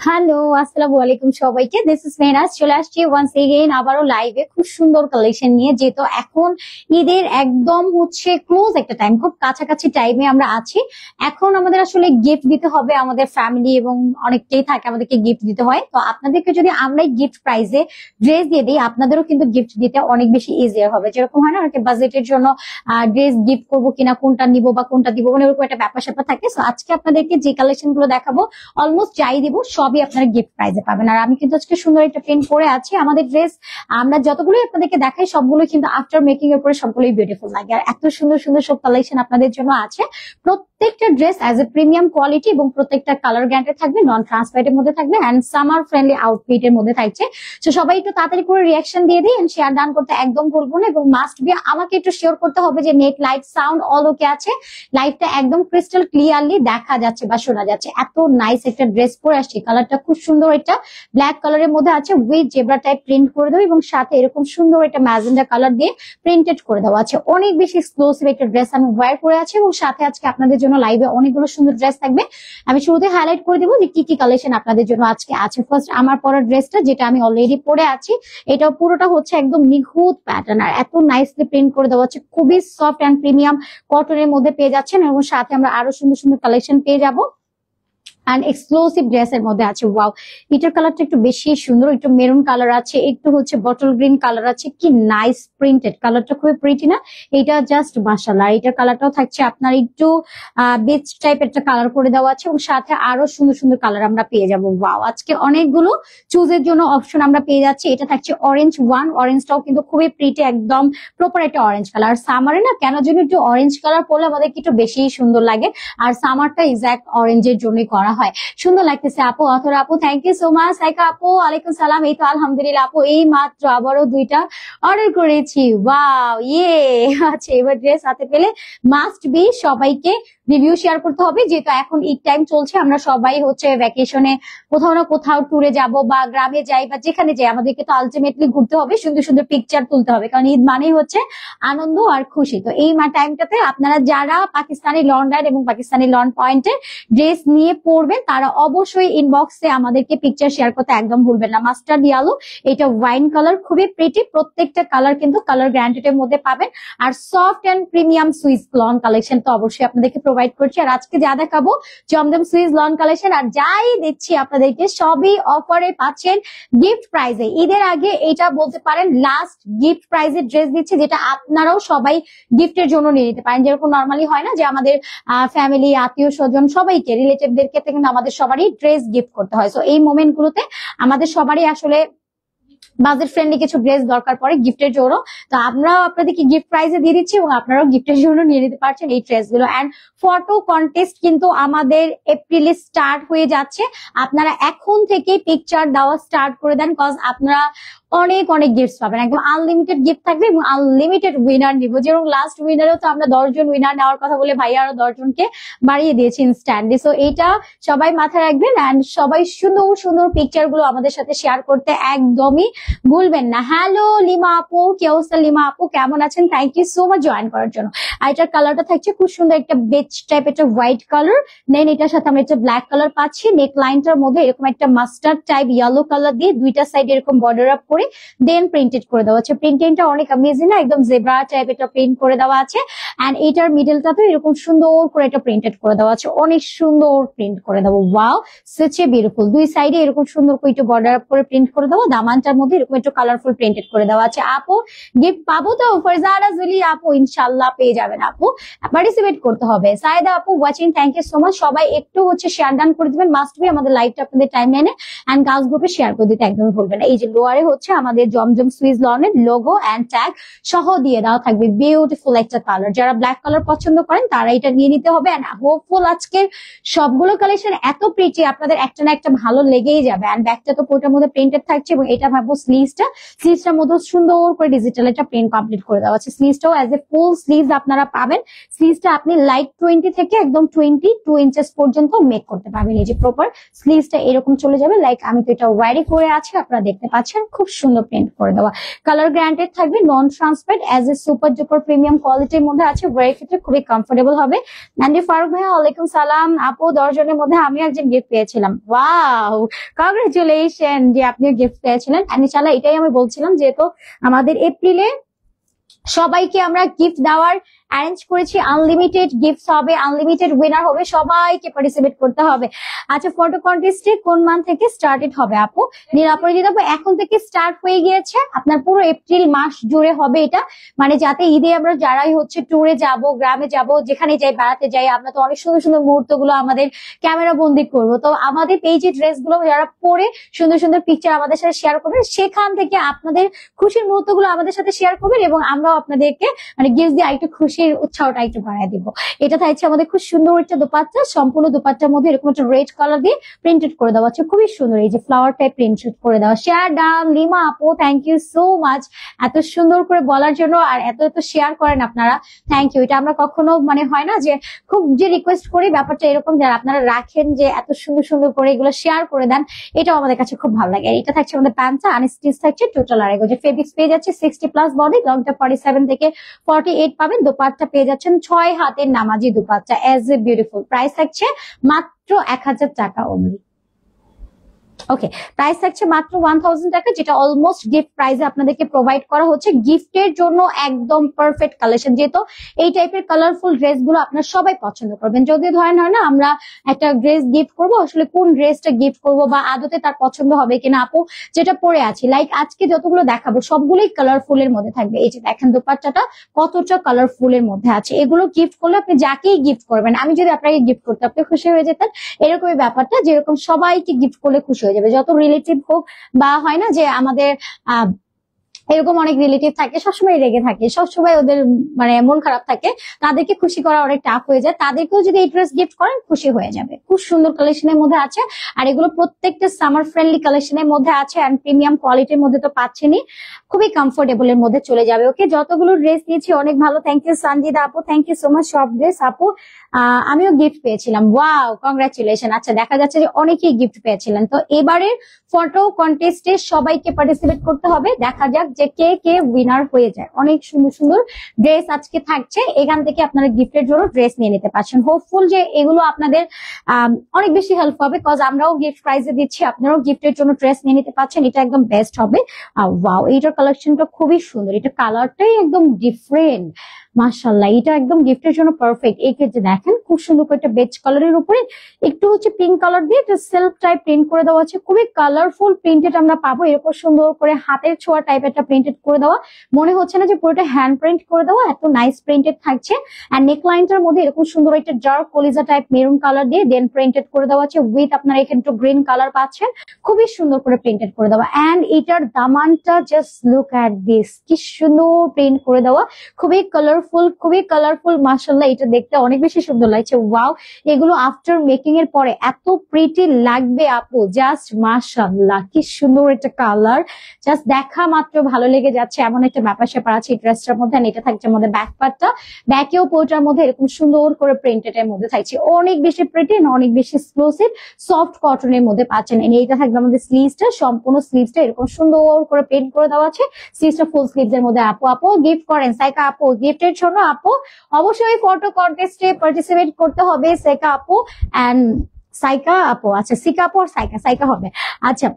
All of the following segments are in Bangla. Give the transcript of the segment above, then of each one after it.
হ্যালো, আসসালামু আলাইকুম সবাইকে। This is Mehnaz. চলে আসছি ওয়ান্স এগেইন আবারও লাইভে খুব সুন্দর কালেকশন নিয়ে। যেহেতু এখন ঈদের একদম ক্লোজ একটা টাইম, খুব কাছাকাছি টাইমে আমরা আছি। এখন আমাদের আসলে গিফট দিতে হবে আমাদের ফ্যামিলি এবং অনেকটাই থাকে আমাদেরকে গিফট দিতে হয়। তো আপনাদেরকে যদি আমরাই গিফট প্রাইজে ড্রেস দিয়ে দিই, আপনাদেরও কিন্তু গিফট দিতে অনেক বেশি ইজিয়ার হবে। যেরকম হয় না, অনেকে বাজেটের জন্য ড্রেস গিফট করবো কিনা, কোনটা নিবো বা কোনটা দিব, মানে ওরকম একটা ব্যাপার স্যাপার থাকে। সো আজকে আপনাদেরকে যে কালেকশন গুলো দেখাবো, অলমোস্ট যাই দিব সবই আপনারা গিফট প্রাইজে পাবেন। আর আমি কিন্তু আজকে সুন্দর একটা প্রিন্ট করে আছি। আমাদের ড্রেস আমরা যতগুলোই আপনাদেরকে দেখাই সবগুলো কিন্তু আফটার মেকিং এর পরে সবগুলোই বিউটিফুল লাগে। আর এত সুন্দর সুন্দর সব কালেকশন আপনাদের জন্য আছে। প্রত্যেকটা dress as a premium quality এবং প্রত্যেকটা কালার গ্যারান্টি থাকবে, নন ট্রান্সপারেন্ট এর মধ্যে থাকবে এন্ড সামার ফ্রেন্ডলি আউটফিট এর মধ্যে থাকছে। তো সবাই একটু তাড়াতাড়ি করে রিঅ্যাকশন দিয়ে দিই এন্ড শেয়ার ডান করতে একদম ভুলবো না। এবং মাস্ট বি আমাকে একটু শিওর করতে হবে যে নেট, লাইট, সাউন্ড অল ওকে আছে, লাইভটা একদম ক্রিস্টাল ক্লিয়ারলি দেখা যাচ্ছে বা শোনা যাচ্ছে। এত নাইস একটা ড্রেস পরে আসছি, কালারটা খুব সুন্দর, এটা ব্ল্যাক কালারের মধ্যে আছে উইথ জেব্রা টাইপ প্রিন্ট করে দেবো এবং সাথে এরকম সুন্দর একটা ম্যাজেন্ডা কালার দিয়ে প্রিন্টেড করে দেওয়া আছে। অনেক বেশি এক্সক্লুসিভ একটা ড্রেস আমি ওয়্যার করে আছি এবং সাথে আজকে আপনাদের জন্য লাইভে অনেকগুলো সুন্দর ড্রেস থাকবে। আমি শুরুতে হাইলাইট করে দেবো যে কি কি কালেকশন আপনাদের জন্য আজকে আছে। ফার্স্ট আমার পরা ড্রেসটা, যেটা আমি অলরেডি পরে আছি, এটাও পুরোটা হচ্ছে একদম নিখুঁত প্যাটার্ন আর এত নাইসলি প্রিন্ট করে দেওয়া আছে। খুবই সফট অ্যান্ড প্রিমিয়াম কটনের মধ্যে পেয়ে যাচ্ছেন এবং সাথে আমরা আরো সুন্দর সুন্দর কালেকশন পেয়ে যাবো। এন্ড এক্সক্লুসিভ ড্রেসের মধ্যে আছে। ওয়াও, এটার কালারটা একটু বেশি সুন্দর, একটু মেরুন কালার আছে, একটু হচ্ছে বটল গ্রিন কালার আছে। কি নাইস প্রিন্টেড, কালারটা খুবই প্রিটি না? এটা জাস্ট মাশাআল্লাহ। এটার কালারটাও থাকছে আপনার একটু বেজ টাইপ একটা কালার করে দেওয়া আছে এবং সাথে আরো সুন্দর সুন্দর কালার আমরা পেয়ে যাবো। ওয়াও, আজকে অনেকগুলো চুজের জন্য অপশন আমরা পেয়ে যাচ্ছি। এটা থাকছে অরেঞ্জ ওয়ান, অরেঞ্জটাও কিন্তু খুবই প্রিটি, একদম প্রপার একটা অরেঞ্জ কালার। সামারে না কেন যেন একটু অরেঞ্জ কালার পরলে আমাদের একটু বেশি সুন্দর লাগে, আর সামারটা এক্সাক্ট অরেঞ্জের জন্যই করা হয়। সুন্দর লাগতেছে আপু, অথর আপু, thank you so much. Saika আপু, ওয়ালাইকুম সালাম। এই তো আলহামদুলিল্লাহ আপু, এই মাত্র আবারও 2টা অর্ডার করেছি। ওয়াও, ইয়ে আচ্ছা, এবার ড্রেস হাতে পেলে মাস্ট বি সবাইকে রিভিউ শেয়ার করতে হবে। যেহেতু এখন ঈদ টাইম চলছে, আমরা সবাই হচ্ছে ভ্যাকেশনে কোথাও না কোথাও ট্যুরে যাব বা গ্রামে যাই বা যেখানে যাই, আমাদেরকে তো আলটিমেটলি ঘুরতে হবে, সুন্দর সুন্দর পিকচার তুলতে হবে, কারণ ঈদ মানেই হচ্ছে আনন্দ আর খুশি। তো এই টাইমটাতে আপনারা যারা পাকিস্তানি লন রাইড এবং পাকিস্তানি লন পয়েন্টের ড্রেস নিয়ে পড়বেন, তারা অবশ্যই ইনবক্সে আমাদেরকে পিকচার শেয়ার করতে একদম ভুলবেন না। মাস্টার্ড ইয়েলো, এটা ওয়াইন কালার, খুবই প্রিটি। প্রত্যেকটা কালার কিন্তু কালার গ্যারান্টেড এর মধ্যে পাবেন। আর soft and premium Swiss lawn collection তো অবশ্যই আপনাদেরকে প্রোভাইড করছি। আর আজকে যা দেখাবো জমজম সুইস লন কালেকশন, আর যাই দিচ্ছি আপনাদেরকে সবই অফারে পাচ্ছেন গিফট প্রাইজে। ঈদের আগে এটা বলতে পারেন লাস্ট গিফট প্রাইজের ড্রেস দিচ্ছে, যেটা আপনারাও সবাই গিফটের জন্য নিয়ে নিতে পারেন। যেরকম নর্মালি হয় না যে আমাদের ফ্যামিলি, আত্মীয় স্বজন, সবাইকে, রিলেটিভদেরকে কিন্তু আমাদের সবারই ড্রেস গিফট করতে হয়। সো এই মোমেন্ট গুলোতে আমাদের সবারই আসলে বাজেট ফ্রেন্ডলি কিছু ড্রেস দরকার পড়ে গিফটের জন্য। তো আমরাও আপনাদেরকে গিফট প্রাইজে দিয়ে দিচ্ছি এবং আপনারাও গিফটের জন্য নিয়ে নিতে পারছেন এই ড্রেস গুলো। এন্ড ফটো কন্টেস্ট কিন্তু আমাদের এপ্রিলে স্টার্ট হয়ে যাচ্ছে। আপনারা এখন থেকে পিকচার দেওয়া স্টার্ট করে দেন, কজ আপনারা অনেক অনেক গিফট পাবেন, একদম আনলিমিটেড গিফট থাকবে এবং আনলিমিটেড উইনার নিব। যেরকম লাস্ট উইনারেও তো আমরা 10 জন উইনার নেওয়ার কথা বলে ভাইয়া আরো 10 জনকে বাড়িয়ে দিয়েছি ইনস্ট্যান্টলি। সো এটা সবাই মাথায় রাখবেন এন্ড সবাই সুন্দর সুন্দর পিকচার গুলো আমাদের সাথে শেয়ার করতে একদমই ভুলবেন না। হ্যালো লিমা আপু, কি অবস্থা লিমা আপু, কেমন আছেন? Thank you so much join করার জন্য। আর এটার কালারটা থাকছে খুব সুন্দর একটা বেজ টাইপ, একটা হোয়াইট কালার, দেন এটার সাথে আমরা একটা ব্ল্যাক কালার পাচ্ছি। নেক লাইনটার মধ্যে এরকম একটা মাস্টার্ড টাইপ ইয়েলো কালার দিয়ে দুইটা সাইড এরকম বর্ডার আপ করে দেন প্রিন্টেড করে দেওয়া আছে। প্রিন্টিংটা অনেক অ্যামেজিং না, একদম জেব্রা টাইপ এটা প্রিন্ট করে দেওয়া আছে। এন্ড এটার মিডলটা তো এরকম সুন্দর করে এটা প্রিন্টেড করে দেওয়া আছে, অনেক সুন্দর প্রিন্ট করে দেবো। Wow, such a beautiful. দুই সাইডে এরকম সুন্দর করে একটু বর্ডার আপ করে প্রিন্ট করে দেবো। দামানটার মধ্যে এরকম একটু কালারফুল প্রিন্টেড করে দেওয়া আছে। আপু গিফট পাবো তো? ফরজানা জুলি আপু, ইনশাল্লাহ পেয়ে যাবেন আপু, পার্টিসিপেট করতে হবে। সাইদা আপু watching, thank you so much. সবাই একটু হচ্ছে শেয়ার ডান করে দিবেন, মাস্ট বি আমাদের লাইভটা আপনাদের টাইম লাইনে এন্ড গার্লস গ্রুপে শেয়ার করে দিতে একদমই ভুলবেন না। এই যে লোয়ারে হচ্ছে আমাদের জমজম সুইস লনের লোগো এন্ড ট্যাগ সহ দিয়ে দেওয়া থাকবে। বিউটিফুল একটা কালার, যারা ব্ল্যাক কালার পছন্দ করেন তারা এটা নিয়ে নিতে হবে। এন্ড হোপফুল আজকের সবগুলো কালেকশন এত প্রিটি, আপনাদের একটা না একটা ভালো লেগেই যাবে। এন্ড ব্যাগটা তো কোটার মধ্যে প্রিন্টেড থাকছে এবং এটা ভাবো স্লিভসটার মধ্যে সুন্দর করে ডিজিটাল একটা প্রিন্ট কমপ্লিট করে দেওয়া আছে। স্লিভসটাও অ্যাজ এ ফুল স্লিভ আপনারা পাবেন। স্লিভসটা আপনি লাইট 20 থেকে একদম 22 ইঞ্চেস পর্যন্ত মেক করতে পারবেন। এই যে প্রপার স্লিভসটা এরকম চলে যাবে, লাইক আমি তো এটা ওয়ারি করে আছি, আপনারা দেখতে পাচ্ছেন খুব সুন্দর প্রিন্ট করে দেওয়া। কালার গ্যারান্টেড থাকবে, নন transparent, as a super duper premium কোয়ালিটির মধ্যে আছে। ওয়ারের ক্ষেত্রে খুবই কমফোর্টেবল হবে। নান্দি ফারুক ভাইয়া ওয়ালাইকুম সালাম। আপু 10 জনের মধ্যে আমি একজন গিফট পেয়েছিলাম। ওয়াও, কংগ্রেচুলেশন যে আপনিও গিফট পেয়েছিলেন। ইনশাআল্লাহ এটাই আমি বলছিলাম, যেহেতু আমাদের এপ্রিলে সবাইকে আমরা গিফট দেওয়ার অ্যারেঞ্জ করেছি, আনলিমিটেড গিফট হবে, আনলিমিটেড উইনার হবে, সবাইকে পার্টিসিপেট করতে হবে। আচ্ছা, ফটো কন্টেস্টে কোন মান্থ থেকে স্টার্টেড হবে আপু? নিরাপরাজিত আপু, এখন থেকে স্টার্ট হয়ে গিয়েছে, আপনার পুরো এপ্রিল মাস জুড়ে হবে এটা। মানে যাতে ঈদে আমরা যারাই হচ্ছে ট্যুরে যাব, গ্রামে যাব, যেখানে যাই, বেড়াতে যাই, আমরা তো অনেক সুন্দর সুন্দর মুহূর্ত গুলো আমাদের ক্যামেরা বন্দি করবো। তো আমাদের পেজে ড্রেস গুলো যারা পরে সুন্দর সুন্দর পিকচার আমাদের সাথে শেয়ার করবেন, সেখান থেকে আপনাদের খুশির মুহূর্ত গুলো আমাদের সাথে শেয়ার করবেন এবং আমরাও আপনাদেরকে মানে গিফট দিয়ে আরেকটু খুশির উৎসাহটা একটু বাড়ায় দিব। এটা থাকছে আমাদের খুব সুন্দর একটা দোপাট্টা, সম্পূর্ণ দোপাট্টার মধ্যে এরকম একটা রেড কালার দিয়ে প্রিন্টেড করে দেওয়া আছে, খুবই সুন্দর। এই যে ফ্লাওয়ার টাইপ প্রিন্ট করে দেওয়া। শেয়ার ডান লিমা আপু, থ্যাংক ইউ সো মাচ এত সুন্দর করে বলার জন্য, আর এত এত শেয়ার করেন আপনারা, থ্যাংক ইউ। এটা আমরা কখনো মানে হয় না যে খুব যে রিকোয়েস্ট করি, ব্যাপারটা এরকম যারা আপনারা রাখেন যে এত সুন্দর সুন্দর করে এগুলো শেয়ার করে দেন, এটাও আমাদের কাছে খুব ভালো লাগে। এটা থাকছে আমাদের প্যান্টটা, আনস্টিচ থাকছে টোটাল আড়াই গজ। ফেব্রিক্স পেয়ে যাচ্ছে 60+ বডি, লংটা 47 থেকে 48 পাবেন। দোপাট্টা পেয়ে যাচ্ছেন 6 হাতের নামাজি dupatta, as a beautiful. Price থাকছে মাত্র 1000 টাকা অনলি। ওকে, প্রাইস থাকছে মাত্র 1000 টাকা, যেটা অলমোস্ট গিফট প্রাইসে আপনাদেরকে প্রোভাইড করা হচ্ছে। গিফটের জন্য একদম পারফেক্ট কালেকশন, যেহেতু এই টাইপের কালারফুল ড্রেস গুলো আপনারা সবাই পছন্দ করবেন। যদি ধরেন হয় না আমরা একটা ড্রেস গিফট করব, আসলে কোন ড্রেসটা গিফট করব বা আদতে তার পছন্দ হবে কিনা, আপু যেটা পরে আছি, লাইক আজকে যতগুলো দেখাবো সবগুলোই কালারফুল এর মধ্যে থাকবে। এই যে দেখেন দোপাট্টাটা কতটা কালারফুল এর মধ্যে আছে। এগুলো গিফট করলে আপনি যাকেই গিফট করবেন, আমি যদি আপনাকে গিফট করতে আপনি খুশি হয়ে যেতেন, এরকমই ব্যাপারটা, যেরকম সবাইকে গিফট করলে খুশি হয়ে যাবে, যত রিলেটিভ হোক বা হয় না যে আমাদের এরকম অনেক রিলেটিভ থাকে, সবসময় রেগে থাকে, সবসময় ওদের মানে মন খারাপ থাকে, তাদেরকে খুশি করা অনেক টাফ হয়ে যায়। তাদেরকেও যদি এই ড্রেস গিফট করেন খুশি হয়ে যাবে। খুব সুন্দর কালেকশনের মধ্যে আছে, আর এগুলো প্রত্যেকটা সামার ফ্রেন্ডলি কালেকশনের মধ্যে আছে, এন্ড প্রিমিয়াম কোয়ালিটির মধ্যে তো পাচ্ছেনই, খুবই কমফোর্টেবল এর মধ্যে চলে যাবে। ওকে, যতগুলো ড্রেস দিয়েছি অনেক ভালো, থ্যাংক ইউ সঞ্জিদা আপু, থ্যাংক ইউ সো মাচ। সব ড্রেস আপু আমিও গিফট পেয়েছিলাম, ওয়াও কংগ্রাচুলেশন। আচ্ছা, দেখা যাচ্ছে যে অনেকেই গিফট পেয়েছিলেন। তো এবারের ফটো কন্টেস্টে সবাইকে পার্টিসিপেট করতে হবে, দেখা যাক যে কে কে উইনার হয়ে যায়। অনেক সুন্দর সুন্দর ড্রেস আজকে থাকছে, এখান থেকে আপনারা গিফটের জন্য ড্রেস নিয়ে নিতে পারছেন। হোপফুল যে এগুলো আপনাদের অনেক বেশি হেল্প হবে, কজ আমরাও গিফট প্রাইজে দিচ্ছি, আপনারাও গিফটের জন্য ড্রেস নিয়ে নিতে পারছেন, এটা একদম বেস্ট হবে। ওয়াও, এইটার কালেকশনটা খুবই সুন্দর, এটা কালারটাই একদম ডিফারেন্ট, মাশাআল্লাহ, এটা একদম গিফটের জন্য পারফেক্ট। এই ক্ষেত্রে দেখেন খুব সুন্দর করে একটা বেজ কালারের উপরে একটু হচ্ছে পিঙ্ক কালার দিয়ে একটা সিল্ক টাইপ প্রিন্ট করে দেওয়া আছে, খুবই কালারফুল প্রিন্টেড আমরা পাবো। এরকম সুন্দর করে হাতের ছোঁয়া টাইপ একটা প্রিন্টেড করে দেওয়া, মনে হচ্ছে না যে পুরোটা হ্যান্ড প্রিন্ট করে দেওয়া, এত নাইস প্রিন্টেড থাকছে। আর নেক লাইনটার মধ্যে এরকম সুন্দর একটা ডার্ক কলিজা টাইপ মেরুন কালার দিয়ে দেন প্রিন্টেড করে দেওয়া আছে, উইথ আপনারা এখানে একটু গ্রিন কালার পাচ্ছেন, খুবই সুন্দর করে প্রিন্টেড করে দেওয়া। এন্ড এটার দামানটা জাস্ট লুক এট দিস, কি সুন্দর প্রিন্ট করে দেওয়া, খুবই কালারফুল, মাশাআল্লাহ, এটা দেখতে অনেক বেশি সুন্দর লাগছে। ওয়াও, এগুলো আফটার মেকিং এর পরে এত প্রিটি লাগবে আপু, জাস্ট মাশাআল্লাহ, কি সুন্দর একটা কালার, জাস্ট দেখা মাত্র ভালো লেগে যাচ্ছে, এমন একটা ব্যাপার স্যাপার আছে এই ড্রেসটার মধ্যে। এটা থাকছে আমাদের ব্যাক পার্টটা, ব্যাকেও পোটার মধ্যে এরকম সুন্দর করে প্রিন্টেড এর মধ্যে থাকছে, অনেক বেশি প্রিটি, অনেক বেশি এক্সক্লুসিভ, সফট কটনের মধ্যে পাচ্ছেন। এইটা থাকবে আমাদের স্লিভসটা, সম্পূর্ণ স্লিভসটা এরকম সুন্দর করে প্রিন্ট করে দেওয়া আছে, স্লিভসটা ফুল স্লিভস এর মধ্যে। আপু গিফট করেন, সাইকা আপু গিফটের জন্য আপু অবশ্যই ফটো কন্টেস্টে পার্টিসিপেট করতে হবে, সাইকা আপু এন্ড সাইকা আপু, আচ্ছা সিকা আপু আর সাইকা হবে। আচ্ছা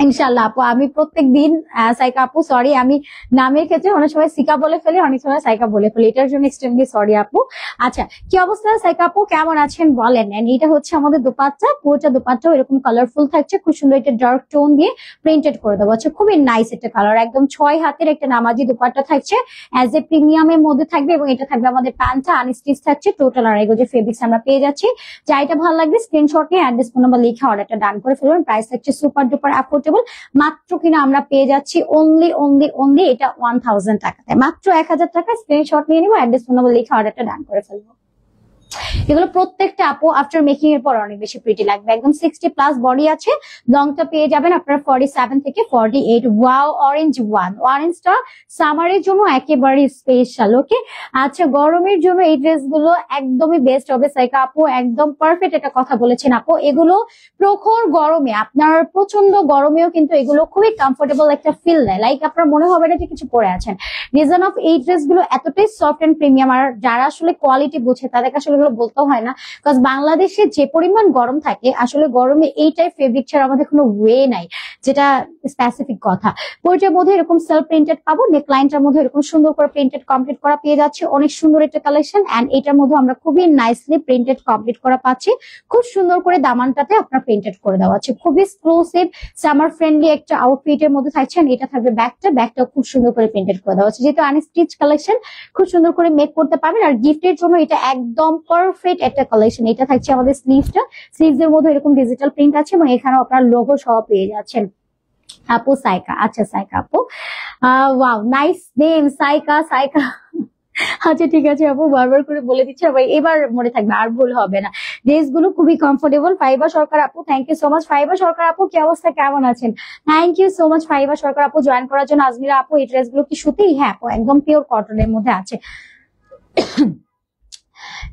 ইনশাল্লাহ আপু, আমি প্রত্যেকদিন সাইকা আপু, সরি আমি নামের ক্ষেত্রে অনেক সময় সিকা বলে ফেলি, অনেক সময় সাইকা বলে ফেলি, এটার জন্য এক্সট্রিমলি সরি আপু। আচ্ছা, কি অবস্থা সাইকা আপু, কেমন আছেন বলেন। এটা হচ্ছে আমাদের দোপাট্টা, পুরোটা দোপাট্টা এরকম কালারফুল থাকছে, খুব সুন্দর একটা ডার্ক টোন দিয়ে প্রিন্টেড করে দেওয়া আছে, খুবই নাইস একটা কালার, একদম 6 হাতের একটা নামাজি দোপাট্টা থাকছে, অ্যাজ এ প্রিমিয়ামের মধ্যে থাকবে। এবং এটা থাকবে আমাদের প্যান্টটা আনস্টিচ থাকছে, টোটাল আড়াই গজের ফেব্রিক্স আমরা পেয়ে যাচ্ছি। যা এটা ভালো লাগবে স্ক্রিনশট নিয়ে অ্যাড্রেস ফোন নাম্বার লিখে অর্ডারটা ডান করে ফেলবেন। প্রাইস থাকছে সুপার ডুপার অ্যাফোর্ডেবল, মাত্র কিনা আমরা পেয়ে যাচ্ছি অনলি এটা 1000 টাকাতে, মাত্র 1000 টাকা। স্ক্রিনশট নিয়ে নিবো, অ্যাড্রেস ফোন নাম্বার লিখে অর্ডারটা ডান করে ফেলবো। এগুলো প্রত্যেকটা আপু আফটার মেকিং এর পর অনেক বেশি প্রিটি লাগবে। একদম 60+ বডি আছে, লংটা পেয়ে যাবেন আপনারা 47 থেকে 48। ওয়াও, অরেঞ্জ ওয়ান, অরেঞ্জটা সামারের জন্য একেবারে স্পেশাল। ওকে, আচ্ছা গরমের জন্য এই ড্রেস গুলো একদমই বেস্ট হবে। সাইকা আপু একদম পারফেক্ট একটা কথা বলেছেন আপু। এগুলো প্রখর গরমে, আপনার প্রচন্ড গরমেও কিন্তু এগুলো খুবই কমফোর্টেবল একটা ফিল দেয়, লাইক আপনার মনে হবে না যে কিছু পরে আছেন। রিজন অফ এই ড্রেস গুলো এতটাই সফট এন্ড প্রিমিয়াম, আর যারা আসলে কোয়ালিটি বোঝে তাদেরকে আসলে এগুলো বলতে হয় না। বিকজ বাংলাদেশে যে পরিমাণ গরম থাকে, আসলে গরমে এই টাইপ ফেব্রিক ছাড়া আমাদের কোনো ওয়ে নাই, যেটা স্পেসিফিক কথা। বইটার মধ্যে এরকম সেলফ প্রিন্টেড পাবো, নেক লাইনটার মধ্যে এরকম সুন্দর করে প্রিন্টেড কমপ্লিট করা পেয়ে যাচ্ছে, অনেক সুন্দর একটা কালেকশন। এন্ড এটার মধ্যে আমরা খুবই নাইসলি প্রিন্টেড কমপ্লিট করা পাচ্ছি, খুব সুন্দর করে দামানটাতে আপনার প্রিন্টেড করে দেওয়া আছে, খুবই এক্সক্লুসিভ সামার ফ্রেন্ডলি একটা আউটফিটের মধ্যে থাকছে। এটা থাকবে ব্যাগটাও খুব সুন্দর করে প্রিন্টেড করে দেওয়া আছে, যেহেতু আনস্টিচ কালেকশন খুব সুন্দর করে মেক করতে পারবেন। আর গিফটের জন্য এটা একদম পারফেক্ট একটা কালেকশন। এটা থাকছে আমাদের স্লিভসটা, স্লিভস এর মধ্যে এরকম ডিজিটাল প্রিন্ট আছে এবং এখানেও আপনার লোগো সহ পেয়ে যাচ্ছেন আপু। সাইকা, আচ্ছা সাইকা আপু, wow nice name, Saika Saika. আচ্ছা ঠিক আছে আপু, বারবার করে বলে দিচ্ছি, আবার এবার মনে থাকবে, আর ভুল হবে না। ড্রেস গুলো খুবই কমফোর্টেবল। ফাইবা সরকার আপু, থ্যাংক ইউ সো মাচ। ফাইবা সরকার আপু কি অবস্থা, কেমন আছেন? থ্যাংক ইউ সো মাচ ফাইবা সরকার আপু জয়েন করার জন্য। আজমিরা আপু, এই ড্রেস গুলো কি সুতি? হ্যাঁ আপু, একদম পিওর কটনের মধ্যে আছে।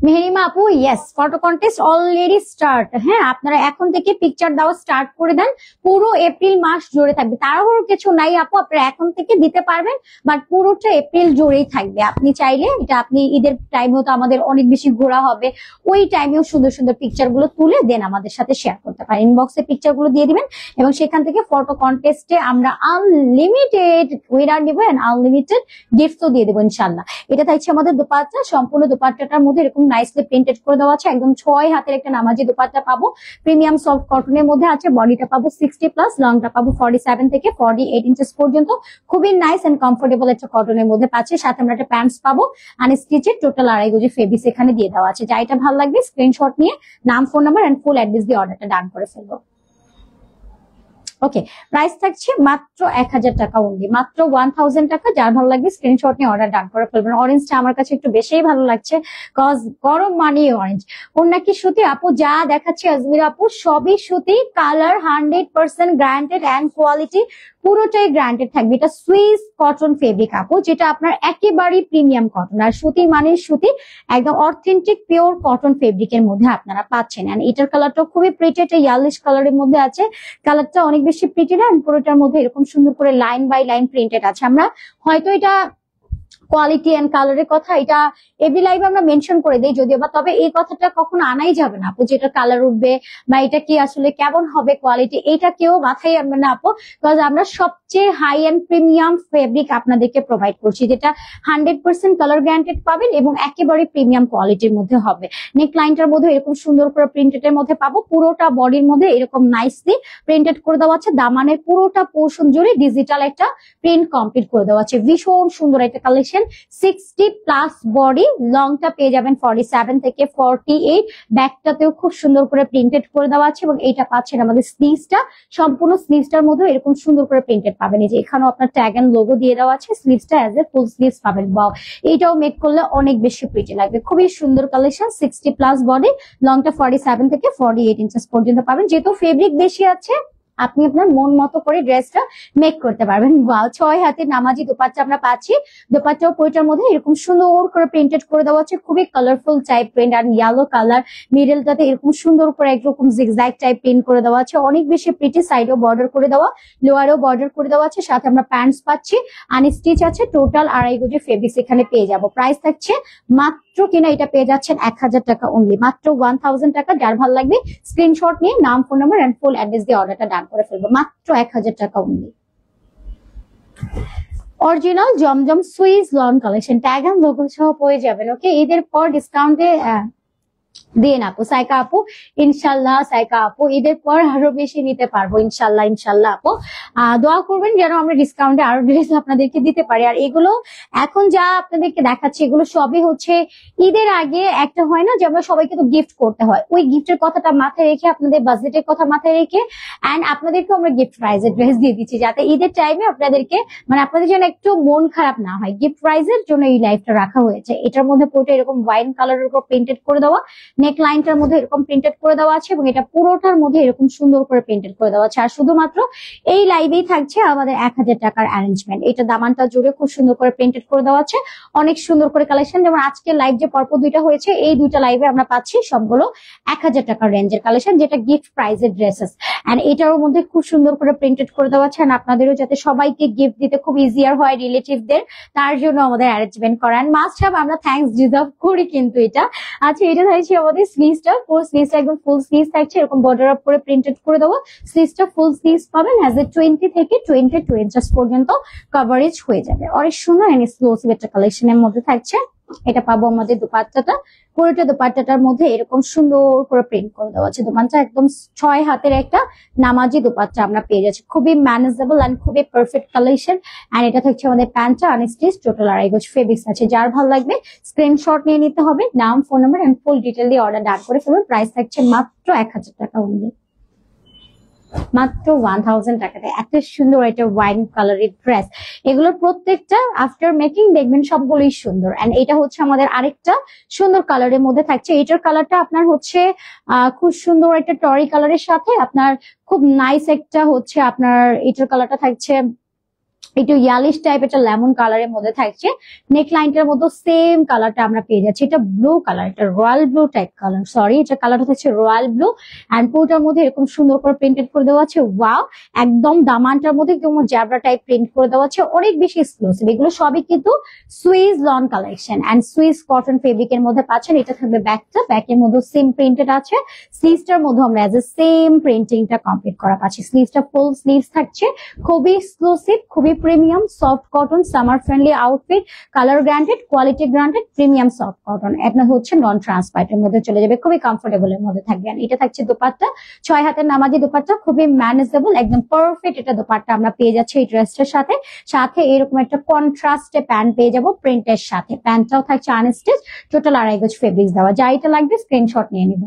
মেহরিমা আপু, yes, photo contest already start. হ্যাঁ, আপনারা এখন থেকে পিকচার দেওয়া স্টার্ট করে দেন, পুরো এপ্রিল মাস জুড়ে থাকবে। তাড়াহুড়ো কিছু নাই আপু, আপনারা এখন থেকে দিতে পারবেন, বাট পুরোটা এপ্রিল জুড়েই থাকবে। আপনি চাইলে এটা আপনি ঈদের টাইমেও তো আমাদের অনেক বেশি ঘোরা হবে, ওই টাইমেও সুন্দর সুন্দর পিকচার গুলো তুলে দেন আমাদের সাথে শেয়ার করতে পারেন। ইনবক্সে পিকচার গুলো দিয়ে দিবেন এবং সেখান থেকে ফটো কন্টেস্টে আমরা আনলিমিটেড উইনার দিব এন্ড আনলিমিটেড গিফটও দিয়ে দেবো ইনশাল্লাহ। এটা থাকছে আমাদের দোপাট্টা, সম্পূর্ণ দোপাট্টাটার মধ্যে এরকম নাইসলি প্রিন্টেড করে দেওয়া আছে, একদম 6 হাতের একটা নামাজি দোপাট্টা পাবো, প্রিমিয়াম সফট কটনের মধ্যে আছে। বডিটা পাবো 60+, লংটা পাবো 47 থেকে 48 ইঞ্চেস পর্যন্ত, খুবই নাইস এন্ড কমফোর্টেবল একটা কটনের মধ্যে পাচ্ছে। সাথে আমরা একটা প্যান্টস পাবো আনস্টিচেড, টোটাল 2.5 গজ ফেব্রিক এখানে দিয়ে দেওয়া আছে। যা এটা ভালো লাগবে স্ক্রিনশট নিয়ে নাম, phone number and full address দিয়ে অর্ডারটা ডান করে ফেলবো। ওকে, প্রাইস থাকছে মাত্র 1000 টাকা অনলি, মাত্র 1000 টাকা। যার ভালো লাগবে স্ক্রিনশট নিয়ে অর্ডার ডান করে ফেলবেন। অরেঞ্জটা আমার কাছে একটু বেশিই ভালো লাগছে, কজ গরম মানে অরেঞ্জ। ওর নাকি সুতি আপু, যা দেখাচ্ছে আজমিরা আপু সবই সুতি, কালার 100% গ্যারান্টেড এন্ড কোয়ালিটি পুরোটাই গ্যারান্টেড থাকবে। এটা সুইস কটন ফেব্রিক আপু, যেটা আপনার একেবারেই প্রিমিয়াম কটন। আর সুতি মানে সুতি, একদম অথেন্টিক পিওর কটন ফেব্রিকের মধ্যে আপনারা পাচ্ছেন। এন্ড এটার কালারটা খুবই প্রিটি, একটা ইয়ালিশ কালারের মধ্যে আছে, কালারটা অনেক বেশি প্রিটি না। পুরোটার মধ্যে এরকম সুন্দর করে লাইন বাই লাইন প্রিন্টেড আছে। আমরা হয়তো এটা কোয়ালিটি এন্ড কালারের কথা এটা এভরি লাইভে আমরা মেনশন করে দিই যদিও বা, তবে এই কথাটা কখনো আনাই যাবে না আপু, যেটা কালার উঠবে বা এটা কি আসলে কেমন হবে কোয়ালিটি, এটা কেউ মাথায় আনবে না আপু। বিকজ আমরা সবচেয়ে হাই এন্ড প্রিমিয়াম ফেব্রিক আপনাদেরকে প্রোভাইড করছি, যেটা 100% কালার গ্যারান্টেড পাবেন এবং একেবারে প্রিমিয়াম কোয়ালিটির মধ্যে হবে। নেক লাইনটার মধ্যে এরকম সুন্দর করে প্রিন্টেড এর মধ্যে পাবো, পুরোটা বডির মধ্যে এরকম নাইসলি প্রিন্টেড করে দেওয়া আছে। দামানের পুরোটা পোর্শন জুড়ে ডিজিটাল একটা প্রিন্ট কমপ্লিট করে দেওয়া আছে, ভীষণ সুন্দর একটা কালেকশন। 60+ বডি, লংটা পেয়ে যাবেন 47 থেকে 48, ব্যাকটাতেও খুব সুন্দর করে প্রিন্টেড করে দেওয়া আছে এবং এইটা পাচ্ছেন আমাদের স্লিভসটা, সম্পূর্ণ স্লিভসটার মধ্যে এরকম সুন্দর করে প্রিন্টেড পাবেন। এই যে এখানেও আপনার ট্যাগ এন্ড লোগো দিয়ে দেওয়া আছে, স্লিভসটা অ্যাজ এ ফুল স্লিভস পাবেন। বাও, এইটাও মেক করলে অনেক বেশি প্রিটি লাগবে, খুবই সুন্দর কালেকশন। 60+ বডি, লংটা 47 থেকে 48 ইঞ্চেস পর্যন্ত পাবেন। যেহেতু ফেব্রিক বেশি আছে, আপনি আপনার মন মতো করে ড্রেসটা মেক করতে পারবেন। ওয়াও, 6 হাতের নামাজি দোপাট্টা আমরা পাচ্ছি। দোপাট্টা পইটার মধ্যে এরকম সুন্দর করে প্রিন্টেড করে দেওয়া আছে, খুবই কালারফুল টাইপ প্রিন্ট আর ইয়েলো কালার, মিডলটাতে এরকম সুন্দর করে একরকম জিগজ্যাগ টাইপ প্রিন্ট করে দেওয়া আছে, অনেক বেশি প্রিটি। সাইডেও বর্ডার করে দেওয়া, লোয়ারেও বর্ডার করে দেওয়া আছে, সাথে আমরা প্যান্টস পাচ্ছি আনস্টিচ আছে। টোটাল 2.5 গজ ফেব্রিক এখানে পেয়ে যাবো। প্রাইস থাকছে মাত্র কিনা এটা পেয়ে যাচ্ছেন 1000 টাকা অনলি, মাত্র 1000 টাকা। যার ভালো লাগবে স্ক্রিনশট নিয়ে নাম, phone number and full address দিয়ে অর্ডারটা ডান করে ফেলবো, মাত্র 1000 টাকা only. Original Zamzam Swiss lawn collection, tag and logo সহ পেয়ে যাবেন। ওকে, ঈদের পর ডিসকাউন্টে দিন আপু। সাইকা আপু, ইনশাল্লাহ সাইকা আপু ঈদের পর আরো বেশি নিতে পারবো ইনশাল্লাহ। ইনশাল্লাহ আপু দোয়া করবেন যেন আমরা ডিসকাউন্টে আরো ড্রেস আপনাদেরকে দিতে পারি। আর এগুলো এখন যা আপনাদেরকে দেখাচ্ছি এগুলো সবই হচ্ছে ঈদের আগে একটা হয় না যে আমরা সবাইকে তো গিফট করতে হয়, ওই গিফটের কথাটা মাথায় রেখে, আপনাদের বাজেটের কথা মাথায় রেখে এন্ড আপনাদেরকে আমরা গিফট প্রাইজের ড্রেস দিয়ে দিচ্ছি, যাতে ঈদের টাইমে আপনাদেরকে মানে আপনাদের যেন একটু মন খারাপ না হয়। গিফট প্রাইজের জন্য এই লাইফটা রাখা হয়েছে। এটার মধ্যে পুরোটা এরকম ওয়াইন কালারের উপর প্রিন্টেড করে দেওয়া নেক লাইনটার মধ্যে এরকম প্রিন্টেড করে দেওয়া আছে এবং এটা পুরোটার মধ্যে এরকম সুন্দর করে প্রিন্টেড করে দেওয়া আছে। আর শুধুমাত্র এই লাইভেই থাকছে আমাদের 1000 টাকার অ্যারেঞ্জমেন্ট। এটা দামানটা জুড়ে খুব সুন্দর করে প্রিন্টেড করে দেওয়া আছে, অনেক সুন্দর করে কালেকশন। যেমন আজকে লাইভ যে পরপর দুইটা হয়েছে, এই দুইটা লাইভে আমরা পাচ্ছি সবগুলো 1000 টাকার রেঞ্জের কালেকশন, যেটা গিফট প্রাইজের ড্রেসেস। এন্ড এটার মধ্যে খুব সুন্দর করে প্রিন্টেড করে দেওয়া আছে। আপনাদেরও যাতে সবাইকে গিফট দিতে খুব ইজিয়ার হয় রিলেটিভদের, তার জন্য আমাদের অ্যারেঞ্জমেন্ট করা। এন্ড মাস্ট হ্যাভ, আমরা থ্যাঙ্কস ডিজার্ভ করি কিন্তু এটা। আচ্ছা, এটা থাকছে আমাদের স্লিভসটা, পুরো স্লিভসটা একদম ফুল স্লিভস থাকছে, এরকম বর্ডার আপ করে প্রিন্টেড করে দেওয়া। স্লিভসটা ফুল স্লিভস পাবেন, অ্যাজ এ 20 থেকে 22 ইঞ্চেস পর্যন্ত কভারেজ হয়ে যাবে। অনেক সুন্দর এন্ড এক্সক্লুসিভ একটা কালেকশনের মধ্যে থাকছে। এটা পাবো আমাদের দুপাট্টাটা, পুরোটা দুপাট্টাটার মধ্যে এরকম সুন্দর করে প্রিন্ট করে দেওয়া আছে। দোপাট্টা একদম 6 হাতের একটা নামাজি দুপাট্টা আমরা পেয়ে যাচ্ছি, খুবই ম্যানেজেবল এন্ড খুবই পারফেক্ট কালেকশন। এন্ড এটা থাকছে আমাদের প্যান্টটা আনস্টিচ, টোটাল 2.5 গজ ফেব্রিক্স আছে। যার ভালো লাগবে স্ক্রিনশট নিয়ে নিতে হবে, নাম, phone number and full detail দিয়ে অর্ডার ডান করে ফেলবেন। প্রাইস থাকছে মাত্র 1000 টাকা অনলি, মাত্র 1000 টাকাতে। এত সুন্দর একটা ওয়াইন কালারের ড্রেস, এগুলো প্রত্যেকটা আফটার মেকিং দেখবেন সবগুলোই সুন্দর। এন্ড এটা হচ্ছে আমাদের আরেকটা সুন্দর কালারের মধ্যে থাকছে। এটার কালারটা আপনার হচ্ছে খুব সুন্দর একটা টরি কালারের সাথে আপনার খুব নাইস একটা হচ্ছে আপনার এটার কালারটা থাকছে একটু ইয়ালিশ টাইপ, এটা লেমন কালারের মধ্যে থাকছে। নেক লাইনটার মধ্যে সেম কালারটা আমরা পেয়ে যাচ্ছি। এটা ব্লু কালার, এটা royal blue type colour, sorry এটা কালারটা হচ্ছে রয়্যাল ব্লু। এন্ড পুরোটার মধ্যে এরকম সুন্দর করে প্রিন্টেড করে দেওয়া আছে। ওয়াও, একদম দামানটার মধ্যে একদম জ্যাবরা টাইপ প্রিন্ট করে দেওয়া আছে, অনেক বেশি এক্সক্লুসিভ। এগুলো সবই কিন্তু Swiss lawn collection and Swiss cotton ফেব্রিকের মধ্যে পাচ্ছেন। এটা থাকবে ব্যাকটা, ব্যাকের মধ্যে সেম প্রিন্টেড আছে। স্লিভসটার মধ্যে আমরা এজ এ সেম প্রিন্টিংটা কমপ্লিট করা পাচ্ছি। স্লিভসটা ফুল স্লিভস থাকছে, খুবই এক্সক্লুসিভ, খুবই premium soft cotton, summer friendly outfit, colour granted, quality granted, premium soft cotton. এটা হচ্ছে নন ট্রান্সপারেন্ট এর মধ্যে চলে যাবে, খুবই কমফোর্টেবল এর মধ্যে থাকবে। এটা থাকছে দোপাট্টা, 6 হাতের নামাজি দোপাট্টা, খুবই ম্যানেজেবল, একদম পারফেক্ট এটা দোপাট্টা আমরা পেয়ে যাচ্ছি এই ড্রেসটার সাথে। সাথে এরকম একটা কন্ট্রাস্টে প্যান্ট পেয়ে যাবো প্রিন্টের সাথে। প্যান্টটাও থাকছে আনস্টিচ, টোটাল 2.5 গজ ফেব্রিক্স দেওয়া। যা এটা লাগবে স্ক্রিনশট নিয়ে নিব।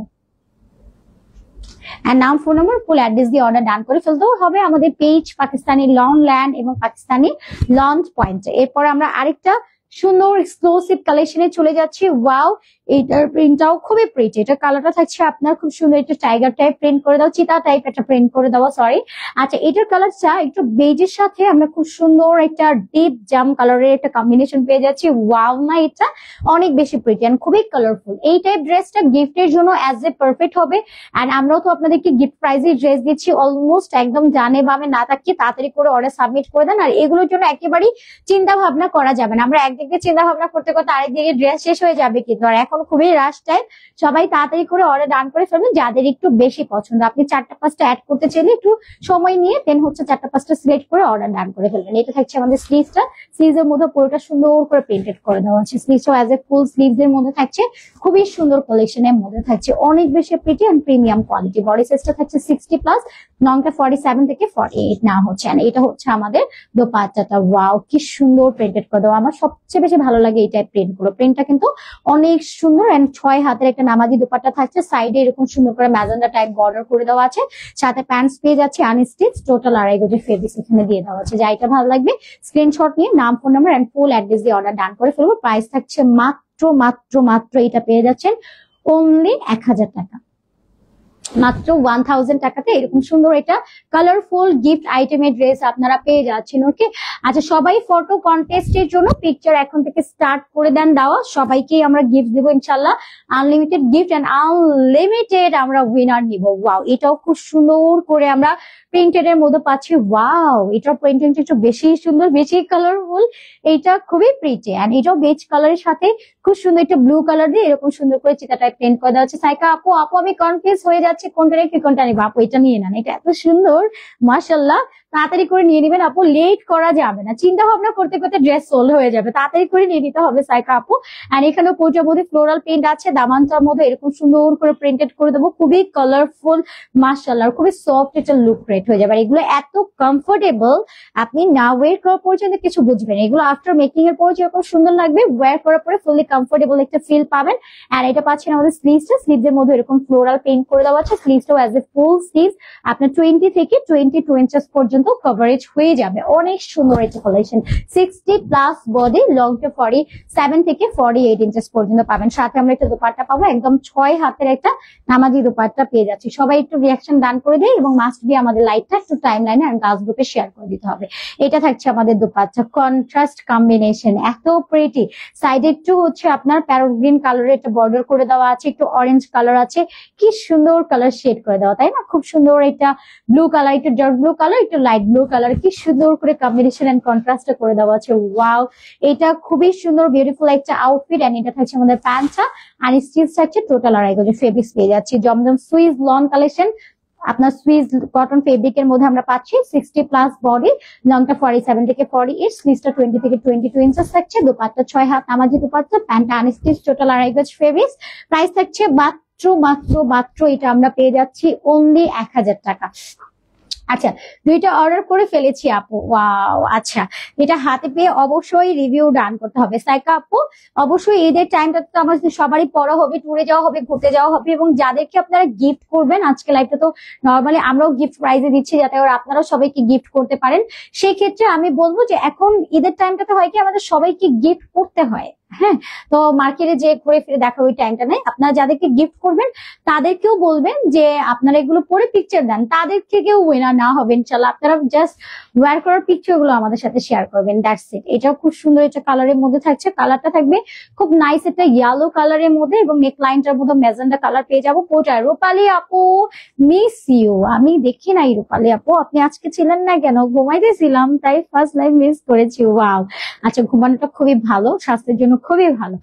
নাম, ফোন নাম্বার, ফুল অ্যাড্রেস দিয়ে অর্ডার ডান করে ফেলতেও হবে আমাদের পেজ পাকিস্তানি লন ল্যান্ড এবং পাকিস্তানি লঞ্চ পয়েন্টে। এরপর আমরা আরেকটা সুন্দর এক্সক্লুসিভ কালেকশনে চলে যাচ্ছি। ওয়াও, এইটার প্রিন্টটাও খুবই প্রিটি। এটা কালারটা থাকছে আপনার খুব সুন্দর একটা টাইগার টাইপ প্রিন্ট করে দাও, চিতা টাইপ একটা প্রিন্ট করে দেওয়া, সরি। আচ্ছা, এটার কালারটা একটু বেজের সাথে আমরা খুব সুন্দর একটা ডিপ জাম কালারের একটা কম্বিনেশন পেয়ে যাচ্ছি। ওয়াও, না এটা অনেক বেশি প্রিটি এন্ড খুবই কালারফুল। এই টাইপ ড্রেসটা গিফটের জন্য অ্যাজ এ পারফেক্ট হবে। এন্ড আমরাও তো আপনাদেরকে গিফট প্রাইজে ড্রেস দিচ্ছি, অলমোস্ট একদম জানে বামে না তাকিয়ে তাড়াতাড়ি করে অর্ডার সাবমিট করে দেন। আর এগুলোর জন্য একেবারেই চিন্তা ভাবনা করা যাবে না। আমরা একদিকে চিন্তা ভাবনা করতে করতে আরেকদিকে ড্রেস শেষ হয়ে যাবে কিন্তু। আর এখন খুবই রাশ টাইম, সবাই তাড়াতাড়ি করে অর্ডার ডান করে ফেলবেন যাদের একটু বেশি পছন্দ। আপনি 4টা-5টা অ্যাড করতে চাইলে একটু সময় নিয়ে দেন হচ্ছে 4টা-5টা সিলেক্ট করে অর্ডার ডান করে ফেলবেন। এটা থাকছে আমাদের স্লিভসটা, স্লিভসের মধ্যে পুরোটা সুন্দর করে প্রিন্টেড করে দেওয়া আছে। স্লিভসও অ্যাজ এ ফুল স্লিভস এর মধ্যে থাকছে, খুবই সুন্দর কালেকশনের মধ্যে থাকছে, অনেক বেশি pretty and premium quality. Body সাইজটা থাকছে 60+, লংটা 47 থেকে 48 না হচ্ছে। এটা হচ্ছে আমাদের দোপাট্টাটা। ওয়াও, কি সুন্দর প্রিন্টেড করে দেওয়া। আমার সবচেয়ে বেশি ভালো লাগে এই টাইপ প্রিন্ট গুলো। প্রিন্টটা কিন্তু অনেক সুন্দর এন্ড 6 হাতের একটা নামাজি দোপাট্টা থাকছে। সাইডে এরকম সুন্দর করে ম্যাজেন্ডা টাইপ বর্ডার করে দেওয়া আছে, সাথে প্যান্টস পেয়ে যাচ্ছে আনস্টিচ, টোটাল 2.5 গজের ফেব্রিক্স এখানে দিয়ে দেওয়া আছে। যা এটা ভালো লাগবে স্ক্রিনশট নিয়ে নাম, phone number and full address দিয়ে অর্ডার ডান করে ফেলবো। প্রাইস থাকছে মাত্র মাত্র মাত্র এটা পেয়ে যাচ্ছেন অনলি 1000 টাকা, মাত্র 1000 টাকাতে এরকম সুন্দর এটা কালারফুল গিফট আইটেমের ড্রেস আপনারা পেয়ে যাচ্ছেন। ওকে, আচ্ছা সবাই ফটো কন্টেস্টের জন্য পিকচার এখন থেকে স্টার্ট করে দেন দেওয়া। সবাইকেই আমরা গিফট দেবো ইনশাল্লাহ, আনলিমিটেড গিফট এন্ড আনলিমিটেড আমরা উইনার নিব। ওয়াও, এটাও খুব সুন্দর করে আমরা প্রিন্টেড এর মধ্যে পাচ্ছি। ওয়াও, এটার প্রিন্টিংটা একটু বেশি সুন্দর, বেশি কালারফুল, এটা খুবই প্রিটি এন্ড এটাও বেজ কালারের সাথে খুব সুন্দর একটা ব্লু কালার দিয়ে এরকম সুন্দর করে চিতা টাইপ প্রিন্ট করে দেওয়া হচ্ছে। সাইকা আপু আমি কনফিউজ হয়ে যাচ্ছি কোনটা রেখে কোনটা নিবো। আপু এটা নিয়ে নেন, এটা এত সুন্দর, মাশাআল্লাহ। তাড়াতাড়ি করে নিয়ে নেবেন আপু, লেট করা যাবে না, চিন্তা ভাবনা করতে করতে ড্রেস সোল্ড হয়ে যাবে। তাড়াতাড়ি করে নিয়ে নিতে হবে সাইকা আপু। আর এখানে কোটার মধ্যে ফ্লোরাল প্রিন্ট আছে, দামানটার মধ্যে এরকম সুন্দর করে প্রিন্টেড করে দেবো, খুবই কালারফুল, মাশাআল্লাহ, খুবই সফট একটা লুক ক্রিয়েট হয়ে যাবে। আর এগুলো এত কমফোর্টেবল, আপনি না ওয়্যার করা পর্যন্ত কিছু বুঝবেন। এগুলো আফটার মেকিং এর পর যেরকম সুন্দর লাগবে, ওয়্যার করার পরে ফুললি কমফোর্টেবল একটা ফিল পাবেন। আর এটা পাচ্ছেন আমাদের স্লিভসটা, স্লিভসের মধ্যে এরকম ফ্লোরাল পেইন্ট করে দেওয়া আছে। স্লিভসটাও অ্যাজ এ ফুল স্লিভস আপনার 20 থেকে 22 ইঞ্চেস পর্যন্ত পর্যন্ত কভারেজ হয়ে যাবে। অনেক সুন্দর একটা কালেকশন, 60+ বডি, লংটা 47 থেকে 48 ইঞ্চেস পর্যন্ত পাবেন। সাথে আমরা একটা দোপাট্টা পাবো, একদম 6 হাতের একটা নামাজি দোপাট্টা পেয়ে যাচ্ছি। সবাই একটু রিয়াকশন ডান করে দেয় এবং মাস্ট বি আমাদের লাইভটা একটু টাইম লাইনে আর গাছ গ্রুপে শেয়ার করে দিতে হবে। এটা থাকছে আমাদের দোপাট্টা, কন্ট্রাস্ট কম্বিনেশন, এত প্রিটি। সাইডে একটু হচ্ছে আপনার প্যারট গ্রিন কালারের একটা বর্ডার করে দেওয়া আছে, একটু অরেঞ্জ কালার আছে, কি সুন্দর কালার শেড করে দেওয়া, তাই না? খুব সুন্দর। এটা ব্লু কালার, একটু ডার্ক ব্লু কালার, একটু লাইট ব্লু কালার, কি সুন্দর করে কম্বিনেশন এন্ড কন্ট্রাস্ট করে দেওয়া আছে। ওয়াও, এটা খুবই সুন্দর বিউটিফুল একটা আউটফিট। এন্ড এটা থাকছে আমাদের প্যান্টটা, আর স্টিচ থাকছে টোটাল 2.5 গজ ফেব্রিক্স পেয়ে যাচ্ছি। জমজম সুইস লন কালেকশন, আপনার সুইস কটন ফেব্রিকের মধ্যে আমরা পাচ্ছি। 60+ বডি, লংটা 47 থেকে 48, স্লিভসটা 20 থেকে 22 ইঞ্চেস থাকছে। দোপাট্টা 6 হাত নামাজি দোপাট্টা, প্যান্টটা আনস্টিচ, টোটাল 2.5 গজ ফেব্রিক্স। প্রাইস থাকছে মাত্র মাত্র মাত্র এটা আমরা পেয়ে যাচ্ছি অনলি 1000 টাকা। আচ্ছা, দুইটা অর্ডার করে ফেলেছি আপু। ওয়াও, আচ্ছা, এটা হাতে পেয়ে অবশ্যই রিভিউ ডান করতে হবে। সাইকা আপু, অবশ্যই ঈদের টাইমটা তো আমাদের সবারই পড়া হবে, ট্যুরে যাওয়া হবে, ঘুরতে যাওয়া হবে, এবং যাদেরকে আপনারা গিফট করবেন, আজকে লাইভটা তো নর্মালি আমরাও গিফট প্রাইজে দিচ্ছি যাতে আপনারাও সবাইকে গিফট করতে পারেন। সেই ক্ষেত্রে আমি বলবো যে এখন ঈদের টাইমটাতে হয় কি আমাদের সবাইকে গিফট করতে হয়, হ্যাঁ, তো মার্কেটে যে ঘুরে ফিরে দেখার ওই টাইমটা নেই। আপনারা যাদেরকে গিফট করবেন তাদেরকেও বলবেন যে আপনারা এগুলো পরে পিকচার দেন, তাদের থেকেও উইনার না হবে ইনশাল্লাহ। আপনারা জাস্ট ওয়্যার করার পিকচার গুলো আমাদের সাথে শেয়ার করবেন, দ্যাটস ইট। এটাও খুব সুন্দর একটা কালারের মধ্যে থাকছে, কালারটা থাকবে খুব নাইস একটা ইয়েলো কালারের মধ্যে, এবং নেক লাইনটার মধ্যে ম্যাজেন্ডা কালার পেয়ে যাবো পুরোটাই। রূপালী আপু, মিস ইউ, আমি দেখি নাই রূপালী আপু, আপনি আজকে ছিলেন না কেন? ঘুমাইতেছিলাম, তাই ফার্স্ট লাইভ মিস করেছি। ওয়াও, আচ্ছা, ঘুমানোটা খুবই ভালো, স্বাস্থ্যের জন্য খুবই ভালো।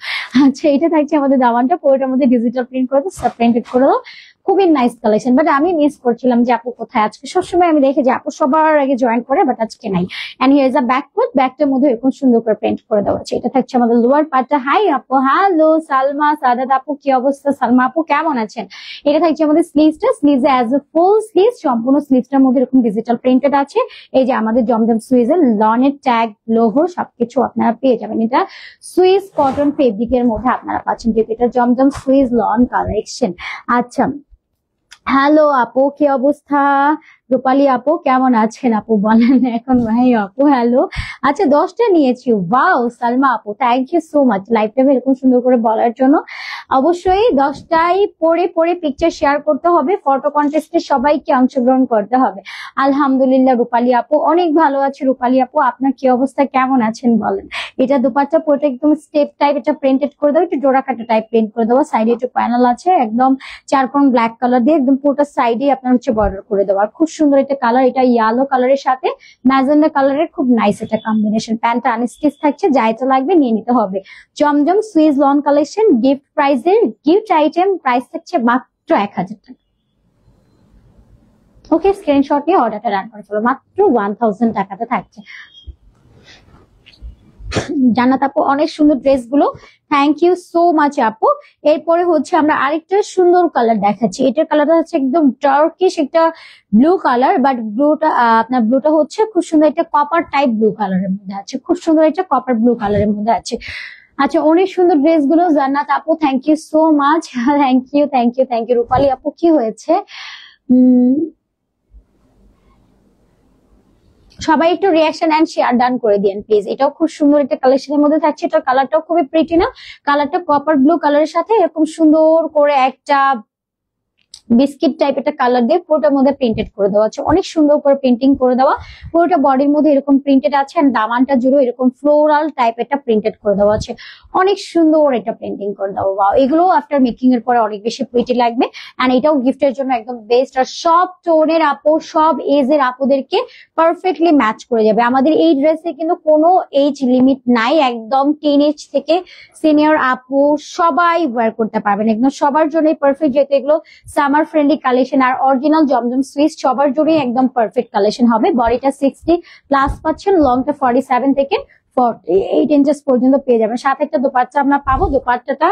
আচ্ছা, এটা থাকছে আমাদের দামানটা, পুরোটার মধ্যে ডিজিটাল প্রিন্ট করে দাও, প্রিন্টেড করে দাও, খুবই নাইস কালেকশন। বাট আমি মিস করছিলাম যে আপু কোথায়। আজকে সবসময় আমি দেখি যে আপু সবার আগে জয়েন করে, বাট আজকে নাই। And here is a backward, ব্যাকটার মধ্যে এরকম সুন্দর করে প্রিন্ট করে দেওয়া আছে। এটা থাকছে আমাদের লোয়ার পার্টটা। হাই আপু, হ্যালো সালমা সাদাত আপু, কি অবস্থা? সালমা আপু কেমন আছেন? এটা থাকছে আমাদের স্লিভসটা, স্লিভসে অ্যাজ এ ফুল স্লিভ, সম্পূর্ণ স্লিভসটার মধ্যে এরকম ডিজিটাল প্রিন্টেড আছে। এই যে আমাদের জমজম সুইজের লনের ট্যাগ, লোগো সবকিছু আপনারা পেয়ে যাবেন। এটা সুইস কটন ফেব্রিকের মধ্যে আপনারা পাচ্ছেন, যেহেতু এটা জমজম সুইস লন কালেকশন। আচ্ছা, হ্যালো আপু, কি অবস্থা? রূপালী আপু কেমন আছেন? আপু বলেন এখন। ভাই আপু হ্যালো। আচ্ছা, 10টা নিয়েছি। ওয়াও, সালমা আপু, থ্যাংক ইউ সো মাচ লাইভটা এরকম সুন্দর করে বলার জন্য। অবশ্যই 10টাই পরে পরে পিকচার শেয়ার করতে হবে, ফটো কন্টেস্টে সবাইকে অংশগ্রহণ করতে হবে। আলহামদুলিল্লাহ রূপালী আপু, অনেক ভালো আছে। রূপালী আপু, আপনার কি অবস্থা, কেমন আছেন বলেন? এটা দুপাট্টা পুরোটা একদম স্টেপ টাইপ, এটা প্রিন্টেড করে দাও, একটু ডোরা কাটা টাইপ প্রিন্ট করে দেবো। সাইডে একটু প্যানেল আছে, একদম 4 কোণ ব্ল্যাক কালার দিয়ে একদম পুরোটা সাইডে আপনার হচ্ছে বর্ডার করে দেবো। আর খুব সুন্দর একটা কালার, এটা ইয়েলো কালারের সাথে ম্যাজেন্ডা কালারের খুব নাইস একটা কম্বিনেশন। প্যান্টটা আনস্টিচ থাকছে, যা এটা লাগবে নিয়ে নিতে হবে। জমজম সুইস লন কালেকশন, গিফট প্রাইজের গিফট আইটেম, প্রাইস থাকছে মাত্র 1000 টাকা। ওকে, স্ক্রিনশট নিয়ে অর্ডারটা রান করে ফেলো, মাত্র 1000 টাকাতে থাকছে। জান্নাত আপু, অনেক সুন্দর ড্রেস গুলো, থ্যাংক ইউ সো মাচ আপু। এরপরে হচ্ছে আমরা আরেকটা সুন্দর কালার দেখাচ্ছি। এটার কালারটা হচ্ছে একদম ডার্কিশ একটা ব্লু কালার, বাট ব্লুটা আপনার ব্লুটা হচ্ছে খুব সুন্দর একটা কপার টাইপ ব্লু কালারের মধ্যে আছে, খুব সুন্দর একটা কপার ব্লু কালারের মধ্যে আছে। আচ্ছা, অনেক সুন্দর ড্রেস গুলো। জান্নাত আপু, thank you so much, thank you thank you thank you. Rupali আপু, কি হয়েছে? সবাই একটু রিয়াকশন এন্ড শেয়ার ডান করে দিন প্লিজ। এটাও খুব সুন্দর একটা কালেকশনের মধ্যে থাকছে। এটার কালারটাও খুবই প্রিটি না? কালারটা কপার ব্লু কালারের সাথে এরকম সুন্দর করে একটা বিস্কিট টাইপ একটা কালার দিয়ে পুরোটার মধ্যে প্রিন্টেড করে দেওয়া আছে, অনেক সুন্দর করে প্রিন্টিং করে দেওয়া। পুরোটা বডির মধ্যে এরকম প্রিন্টেড আছে, আর দামানটা জুড়ে এরকম ফ্লোরাল টাইপ একটা প্রিন্টেড করে দেওয়া আছে, অনেক সুন্দর এটা প্রিন্টিং করে দেওয়া। ওয়াও, এগুলো আফটার মেকিং এর পরে অনেক বেশি প্রিটি লাগবে। এন্ড এটাও গিফটের জন্য একদম বেস্ট। আর সব টোনের আপু, সব এজ এর আপুদেরকে পারফেক্টলি ম্যাচ করে যাবে। আমাদের এই ড্রেসে কিন্তু কোনো এজ লিমিট নাই, একদম টিনেজ থেকে সিনিয়র আপু সবাই ওয়্যার করতে পারবেন, একদম সবার জন্যই পারফেক্ট, যেহেতু এগুলো সামার ফ্রেন্ডলি কালেকশন। আর অরিজিনাল জমজম সুইস সবার জন্যই একদম পারফেক্ট কালেকশন হবে। বডিটা 60+ পাচ্ছেন, লংটা 47 থেকে 48 ইঞ্চেস পর্যন্ত পেয়ে যাবেন। সাথে একটা দোপাট্টা আমরা পাবো। দোপাট্টাটা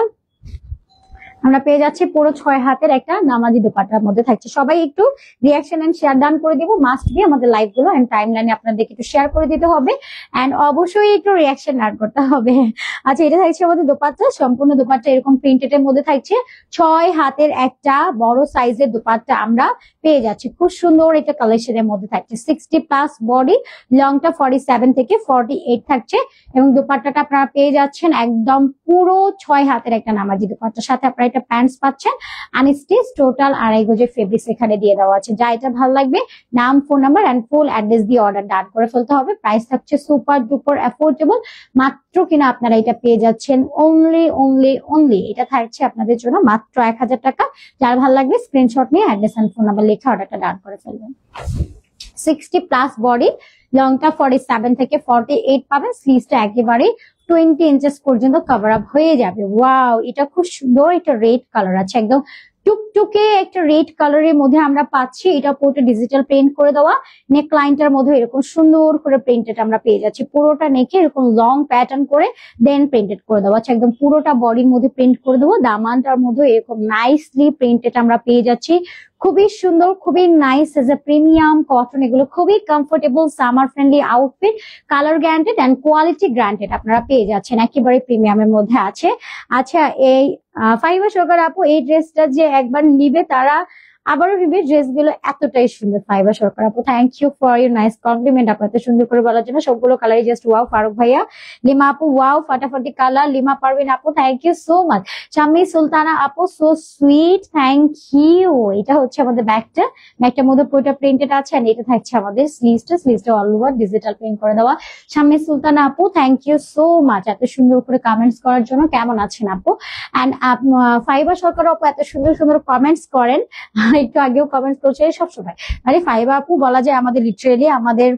আমরা পেয়ে যাচ্ছি পুরো 6 হাতের একটা নামাজি দোপাট্টার মধ্যে থাকছে। সবাই একটু রিয়াকশন এন্ড শেয়ার ডান করে দিব, মাস্ট বি আমাদের লাইভ গুলো এন্ড টাইমলাইনে আপনাদেরকে একটু শেয়ার করে দিতে হবে এন্ড অবশ্যই একটু রিয়াকশন ডান করতে হবে। আচ্ছা, এটা থাকছে আমাদের দোপাট্টা, সম্পূর্ণ দোপাট্টা এরকম প্রিন্টেড এর মধ্যে থাকছে। 6 হাতের একটা বড় সাইজের দোপাট্টা আমরা পেয়ে যাচ্ছি, খুব সুন্দর একটা কালেকশনের মধ্যে থাকছে। 60+ বডি, লংটা 47 থেকে 48 থাকছে এবং দোপাট্টাটা আপনারা পেয়ে যাচ্ছেন একদম পুরো 6 হাতের একটা নামাজি দোপাট্টার সাথে আপনারা এটা প্যান্টস পাচ্ছেন আনস্টিচ, টোটাল 2.5 গজের ফেব্রিক্স এখানে দিয়ে দেওয়া আছে। যা এটা ভালো লাগবে নাম, phone number and full address দিয়ে অর্ডার ডান করে ফেলতে হবে। প্রাইস থাকছে সুপার ডুপার অ্যাফোর্ডেবল, মাত্র কিনা আপনারা এটা পেয়ে যাচ্ছেন অনলি এটা থাকছে আপনাদের জন্য মাত্র 1000 টাকা। যার ভালো লাগবে স্ক্রিনশট নিয়ে অ্যাড্রেস এন্ড ফোন নাম্বার লিখে অর্ডারটা ডান করে ফেলবেন। 60+ বডি, লংটা 47 থেকে 48 পাবেন, স্লিভসটা একেবারে 20 ইঞ্চেস পর্যন্ত কভার আপ হয়ে যাবে। ওয়াও, এটা খুব সুন্দর একটা রেড কালার আছে, একদম টুকটুকে একটা রেড কালারের মধ্যে আমরা পাচ্ছি। এটা পুরোটা ডিজিটাল প্রিন্ট করে দেওয়া, নেক লাইনটার মধ্যে এরকম সুন্দর করে প্রিন্টেড আমরা পেয়ে যাচ্ছি। পুরোটা নেকে এরকম লং প্যাটার্ন করে দেন প্রিন্টেড করে দেওয়া আছে, একদম পুরোটা বডির মধ্যে প্রিন্ট করে দেবো। দামানটার মধ্যে এরকম নাইসলি প্রিন্টেড আমরা পেয়ে যাচ্ছি, খুবই সুন্দর, খুবই nice, as a premium cotton. এগুলো খুবই comfortable, summer friendly outfit, colour guaranteed and quality guaranteed আপনারা পেয়ে যাচ্ছেন, একেবারে প্রিমিয়ামের মধ্যে আছে। আচ্ছা, এই ফাইবার সরকার আপু এই ড্রেসটা যে একবার নিবে তারা আবারও নিবে, ড্রেস গুলো এতটাই সুন্দর। ফাইবার সরকার আপু, thank you for your nice compliment, আপনাদের সুন্দর করে বলার জন্য। সবগুলো কালারই জাস্ট ওয়াও। ফারুক ভাইয়া, লিমা আপু ওয়াও, ফাটাফাটি কালার। লিমা পারভিন আপু, thank you so much. Shammi Sultana আপু, সো সুইট, থ্যাংক ইউ। এটা হচ্ছে আমাদের ব্যাগটা, ব্যাগটার মধ্যে পুরোটা প্রিন্টেড আছে এন্ড এটা থাকছে আমাদের স্লিভসটা অল ওভার ডিজিটাল প্রিন্ট করে দেওয়া। শাম্মী সুলতানা আপু, থ্যাংক ইউ সো মাচ এত সুন্দর করে কমেন্টস করার জন্য। কেমন আছেন আপু? এন্ড ফাইবার সরকার আপু এত সুন্দর সুন্দর কমেন্টস করেন, একটু আগেও কমেন্টস করছে সবসময়। মানে ফাইবা আপু বলা যায় আমাদের লিটারেলি আমাদের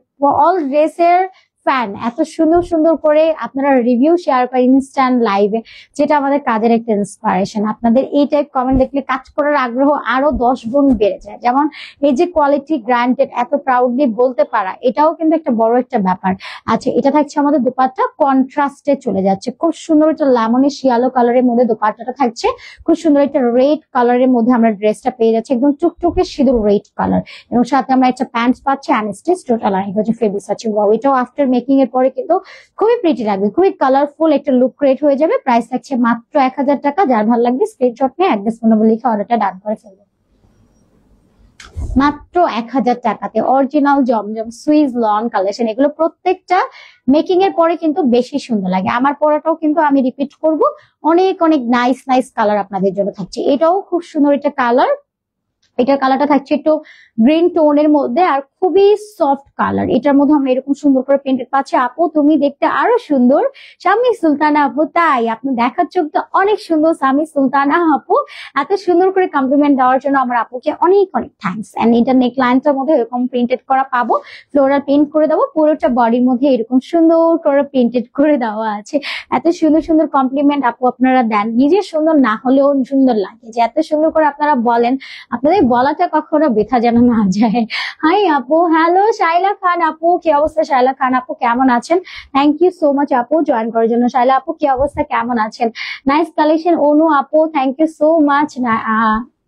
অল ড্রেসের ফ্যান। এত সুন্দর সুন্দর করে আপনারা রিভিউ শেয়ার করেন ইনস্ট্যান্ট লাইভে, যেটা আমাদের কাজের একটা ইন্সপিরেশন। আপনাদের এই টাইপ কমেন্ট দেখলে কাজ করার আগ্রহ আরো 10 গুণ বেড়ে যায়। যেমন এই যে কোয়ালিটি গ্রান্টেড এত প্রাউডলি বলতে পারা, এটাও কিন্তু একটা বড় একটা ব্যাপার। আচ্ছা, এটা থাকছে আমাদের দোপাট্টা, কন্ট্রাস্টে চলে যাচ্ছে, খুব সুন্দর একটা লেমনি শিয়ালো কালারের মধ্যে দোপাট্টাটা থাকছে। খুব সুন্দর একটা রেড কালারের মধ্যে আমরা ড্রেসটা পেয়ে যাচ্ছি, একদম টুকটুকে সিঁদুর রেড কালার এবং সাথে আমরা একটা প্যান্টস পাচ্ছি আনস্টিচ, টোটাল 2.5 গজের ফেব্রিক্স আছে। ওয়াও, এটাও আফটার মেকিং এর পরে কিন্তু খুবই প্রিটি লাগবে, খুবই কালারফুল একটা লুক ক্রিয়েট হয়ে যাবে। প্রাইস থাকছে মাত্র 1000 টাকা। যার ভালো লাগবে স্ক্রিনশট নিয়ে অ্যাড্রেস ফোন নাম্বার লিখে অর্ডারটা ডান করে ফেলবে মাত্র 1000 টাকাতে। Original Zamzam Swiss lawn collection, এগুলো প্রত্যেকটা মেকিং এর পরে কিন্তু বেশি সুন্দর লাগে। আমার পরাটাও কিন্তু আমি রিপিট করব, অনেক অনেক নাইস নাইস কালার আপনাদের জন্য থাকছে। এটাও খুব সুন্দর একটা কালার, এটার কালারটা থাকছে একটু গ্রিন টোনের মধ্যে আর খুবই সফট কালার। এটার মধ্যে আমরা এরকম সুন্দর করে প্রিন্টেড পাচ্ছি। আপু তুমি দেখতে আরো সুন্দর। শাম্মী সুলতানা আপু, তাই আপনি দেখার চোখ তো অনেক সুন্দর। শাম্মী সুলতানা আপু, এত সুন্দর করে কমপ্লিমেন্ট দেওয়ার জন্য আমার আপুকে অনেক অনেক থ্যাঙ্কস। এন্ড এটা নেক লাইনটার মধ্যে এরকম প্রিন্টেড করা পাবো, ফ্লোরাল প্রিন্ট করে দেবো, পুরোটা বডির মধ্যে এরকম সুন্দর করে প্রিন্টেড করে দেওয়া আছে। এত সুন্দর সুন্দর কমপ্লিমেন্ট আপু আপনারা দেন, নিজে সুন্দর না হলেও সুন্দর লাগে যে এত সুন্দর করে আপনারা বলেন। আপনাদের বলাটা কখনো বৃথা যেন না যায়। হাই আপু, হ্যালো শাইলা খান আপু, কি অবস্থা? শাইলা খান আপু কেমন আছেন? থ্যাংক ইউ সো মাচ আপু জয়েন করার জন্য। শাইলা আপু কি অবস্থা, কেমন আছেন? Nice collection. অনু আপু, thank you so much.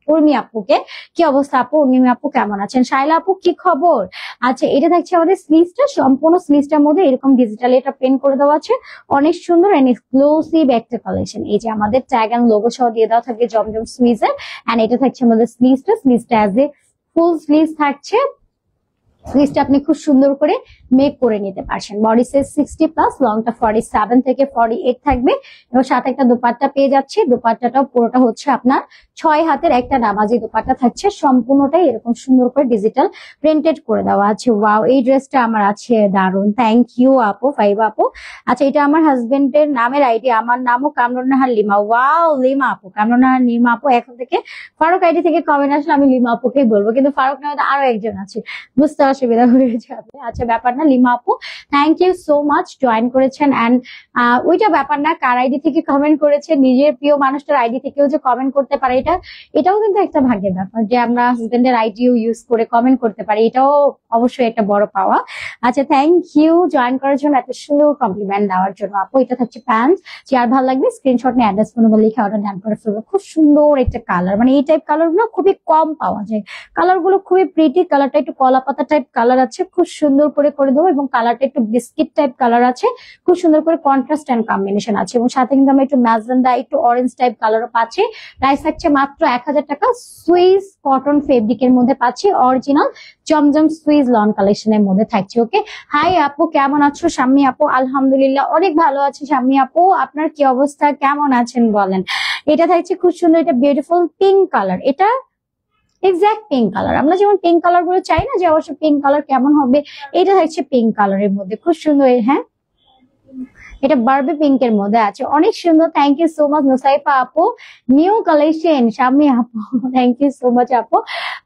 Urmi আপুকে, কি অবস্থা আপু? উর্মি আপু কেমন আছেন? শাইলা আপু কি খবর? আচ্ছা, এটা থাকছে আমাদের স্লিভসটা, সম্পূর্ণ স্লিভসটার মধ্যে এরকম ডিজিটালি এটা প্রিন্ট করে দেওয়া আছে, অনেক সুন্দর এন্ড এক্সক্লুসিভ একটা কালেকশন। এই যে আমাদের ট্যাগ এন্ড লোগো সহ দিয়ে দেওয়া থাকবে জমজম সুইজের। এন্ড এটা থাকছে আমাদের স্লিভসটা অ্যাজ এ ফুল স্লিভস থাকছে। স্লিভসটা আপনি খুব সুন্দর করে মেক করে নিতে পারছেন। বডি সাইজ 60+, লংটা 47 থেকে 48 থাকবে এবং সাথে একটা দোপাট্টা পেয়ে যাচ্ছে। দোপাট্টাটাও পুরোটা হচ্ছে আপনার 6 হাতের একটা নামাজি দোপাট্টা থাকছে, সম্পূর্ণটাই এরকম সুন্দর করে ডিজিটাল প্রিন্টেড করে দেওয়া আছে। ওয়াও, এই ড্রেসটা আমার আছে, দারুন, থ্যাংক ইউ আপু, ফাইবা আপু। আচ্ছা, এটা আমার হাজবেন্ডের নামের আইডি, আমার নামও Kamrun Nahar lima. Wow, lima আপু, কামরুন নাহার লিমা আপু। এখন থেকে ফারুক আইডি থেকে কমেন্ট আসলে আমি লিমা আপুকেই বলবো, কিন্তু ফারুক নামে আরো একজন আছে, বুঝতে অসুবিধা হয়ে যাবে। আচ্ছা, ব্যাপার না লিমা আপু, thank you so much join করেছেন। এন্ড ওইটা ব্যাপার না কার আইডি থেকে কমেন্ট করেছে, নিজের প্রিয় মানুষটার আইডি থেকেও যে কমেন্ট করতে পারে এটা এটাও কিন্তু একটা ভাগ্যের ব্যাপার যে আমরা হাজবেন্ডের আইডিও ইউজ করে কমেন্ট করতে পারি, এটাও অবশ্যই একটা বড় পাওয়া। আচ্ছা, থ্যাংক ইউ জয়েন করার জন্য, এত সুন্দর কমপ্লিমেন্ট দেওয়ার জন্য আপু। এটা থাকছে প্যান্ট, যার ভালো লাগবে স্ক্রিনশট নিয়ে অ্যাড্রেস ফোন নাম্বার লিখে অর্ডার ডান করে ফেলবো। খুব সুন্দর একটা কালার, মানে এই টাইপ কালার গুলো খুবই কম পাওয়া যায়, কালার গুলো খুবই প্রিটি। কালারটা একটু কলা পাতা টাইপ কালার আছে, খুব সুন্দর করে করে দেবো, এবং কালারটা একটু বিস্কিট টাইপ কালার আছে, খুব সুন্দর করে কন্ট্রাস্ট এন্ড কম্বিনেশন আছে, এবং সাথে কিন্তু আমরা একটু ম্যাজেন্ডা একটু অরেঞ্জ টাইপ কালারও পাচ্ছি। প্রাইস থাকছে মাত্র 1000 টাকা। সুইস কটন ফেব্রিকের মধ্যে পাচ্ছি, অরিজিনাল জমজম সুইস লন কালেকশনের মধ্যে থাকছে। ওকে, হাই আপু, কেমন আছো? শাম্মী আপু, আলহামদুলিল্লাহ অনেক ভালো আছি। শাম্মী আপু, আপনার কি অবস্থা, কেমন আছেন বলেন? এটা থাকছে খুব সুন্দর, এটা বিউটিফুল পিঙ্ক কালার, এটা এক্সাক্ট পিঙ্ক কালার। আমরা যেমন পিঙ্ক কালার গুলো চাই না যে অবশ্য পিঙ্ক কালার কেমন হবে, এটা থাকছে পিঙ্ক কালারের মধ্যে, খুব সুন্দর। হ্যাঁ, এটা বারবি পিঙ্ক এর মধ্যে আছে, অনেক সুন্দর। Thank you so much Nusaifa আপু, নিউ কালেকশন শাম্মী আপু, থ্যাংক ইউ সো মাচ আপু।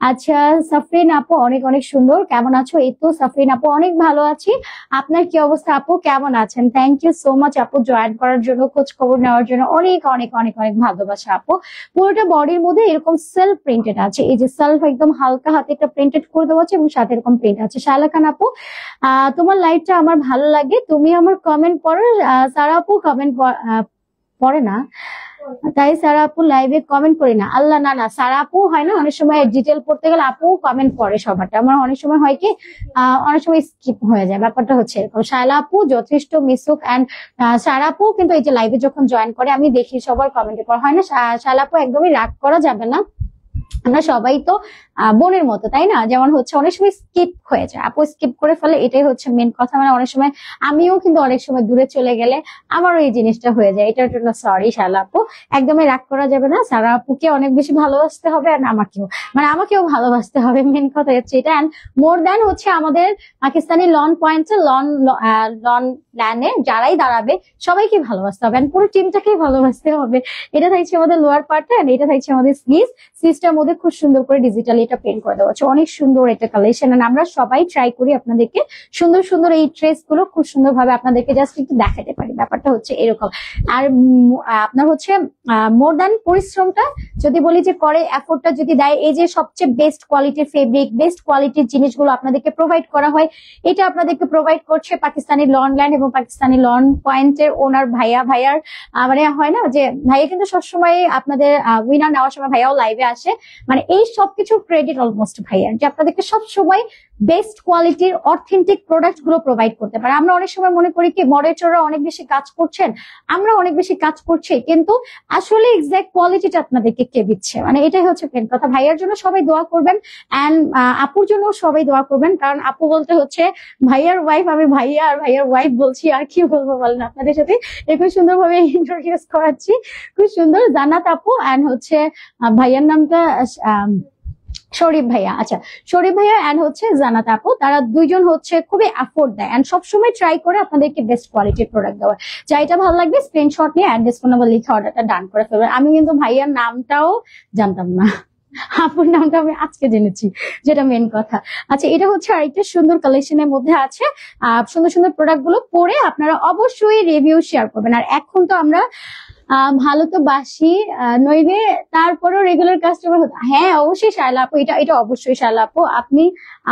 আচ্ছা, সাফরিন আপু অনেক অনেক সুন্দর, কেমন আছো? এই তো সাফরিন আপু, অনেক ভালো আছি, আপনার কি অবস্থা আপু, কেমন আছেন? থ্যাংক ইউ সো মাচ আপু জয়েন করার জন্য, খোঁজ খবর নেওয়ার জন্য অনেক অনেক অনেক অনেক ভালোবাসা আপু। পুরোটা বডির মধ্যে এরকম সেলফ প্রিন্টেড আছে, এই যে সেলফ একদম হালকা হাতে একটা প্রিন্টেড করে দেওয়া আছে, এবং সাথে এরকম প্রিন্ট আছে। শায়লা খান আপু, তোমার লাইভটা আমার ভালো লাগে, তুমি আমার কমেন্ট পড়ো। সারা আপু কমেন্ট পড়ে না, তাই সারা আপু লাইভে কমেন্ট করি না। আল্লাহ, না না, সারা আপু হয় না, অনেক সময় ডিটেল পড়তে গেলে আপু কমেন্ট পড়ে সবারটা, আমার অনেক সময় হয় কি অনেক সময় স্কিপ হয়ে যায়, ব্যাপারটা হচ্ছে এরকম। শায়লা আপু যথেষ্ট মিশুক অ্যান্ড সারা আপু কিন্তু এই যে লাইভে যখন জয়েন করে আমি দেখি সবার কমেন্টে পড়া হয় না। শায়লা আপু একদমই রাগ করা যাবে না, আমরা সবাই তো বোনের মতো, তাই না? যেমন হচ্ছে অনেক সময় স্কিপ হয়ে যায়, আপু স্কিপ করে ফেলে, এটাই হচ্ছে মেন কথা। মানে অনেক সময় আমিও কিন্তু অনেক সময় দূরে চলে গেলে আমারও এই জিনিসটা হয়ে যায়, এটার জন্য সরি শালা আপু, একদমই রাগ করা যাবে না। সারা আপুকে অনেক বেশি ভালোবাসতে হবে, আর আমাকেও, মানে আমাকেও ভালোবাসতে হবে, মেন কথা হচ্ছে এটা। অ্যান্ড মোর দ্যান হচ্ছে আমাদের পাকিস্তানি লন পয়েন্টে লন ল্যান্ডে যারাই দাঁড়াবে সবাইকে ভালোবাসতে হবে, পুরো টিমটাকেই ভালোবাসতে হবে। এটা থাকছে আমাদের লোয়ার পার্টটা, এটা থাকছে আমাদের স্লিভসটার মধ্যে খুব সুন্দর করে ডিজিটালি এটা পেন্ট করে দেওয়া আছে, অনেক সুন্দর এটা কালেকশন। আমরা সবাই ট্রাই করি আপনাদেরকে সুন্দর সুন্দর এই ড্রেস গুলো খুব সুন্দর ভাবে আপনাদেরকে জাস্ট একটু দেখাতে পারি, ব্যাপারটা হচ্ছে এরকম। আর আপনার হচ্ছে মোর দ্যান পরিশ্রমটা যদি বলি যে করে, এফোর্টটা যদি দেয়, এই যে সবচেয়ে বেস্ট কোয়ালিটির ফেব্রিক, বেস্ট কোয়ালিটির জিনিসগুলো আপনাদেরকে প্রোভাইড করা হয়, এটা আপনাদেরকে প্রোভাইড করছে পাকিস্তানি লন ল্যান্ড এবং পাকিস্তানি লন পয়েন্টের ওনার ভাইয়ার মানে হয় না যে ভাইয়া কিন্তু সবসময় আপনাদের উইনার নেওয়ার সময় ভাইয়াও লাইভে আসে, মানে এই সবকিছু ক্রেডিট অলমোস্ট ভাইয়ার, যে আপনাদেরকে সবসময় বেস্ট কোয়ালিটির অথেন্টিক প্রোডাক্ট গুলো প্রোভাইড করতে পারে। আমরা অনেক সময় মনে করি কি মডারেটররা অনেক বেশি কাজ করছেন, আমরা অনেক বেশি কাজ করছি, কিন্তু আসলে এক্সাক্ট কোয়ালিটিটা আপনাদেরকে কে দিচ্ছে, মানে এটাই হচ্ছে মেন কথা। ভাইয়ার জন্য সবাই দোয়া করবেন, অ্যান্ড আপুর জন্য সবাই দোয়া করবেন, কারণ আপু বলতে হচ্ছে ভাইয়ার ওয়াইফ, আমি ভাইয়া আর ভাইয়ার ওয়াইফ বলছি, আর কি বলবো বলেন, আপনাদের সাথে খুব সুন্দরভাবে ইন্ট্রোডিউস করাচ্ছি। খুব সুন্দর জান্নাত আপু, অ্যান্ড হচ্ছে ভাইয়ার নামটা শরীফ ভাইয়া। আচ্ছা, শরীফ ভাইয়া এন্ড হচ্ছে জান্নাত আপু, তারা দুইজন হচ্ছে খুবই এফোর্ট দেয় এন্ড সবসময় ট্রাই করে আপনাদেরকে বেস্ট কোয়ালিটির প্রোডাক্ট দেওয়ার। যাইটা ভালো লাগবে স্ক্রিনশট নিয়ে অ্যাড্রেস ফোন নাম্বার লিখে অর্ডারটা ডান করে ফেলবেন। আমি কিন্তু ভাইয়ার নামটাও জানতাম না, আপুর নামটা আমি আজকে জেনেছি, যেটা মেন কথা। আচ্ছা, এটা হচ্ছে আরেকটা সুন্দর কালেকশনের মধ্যে আছে, সুন্দর সুন্দর প্রোডাক্ট গুলো পরে আপনারা অবশ্যই রিভিউ শেয়ার করবেন। আর এখন তো আমরা ভালো তো বাসি নইলে তারপরেও রেগুলার কাস্টমার হতো। হ্যাঁ অবশ্যই শায়লা আপু, এটা অবশ্যই শায়লা আপু, আপনি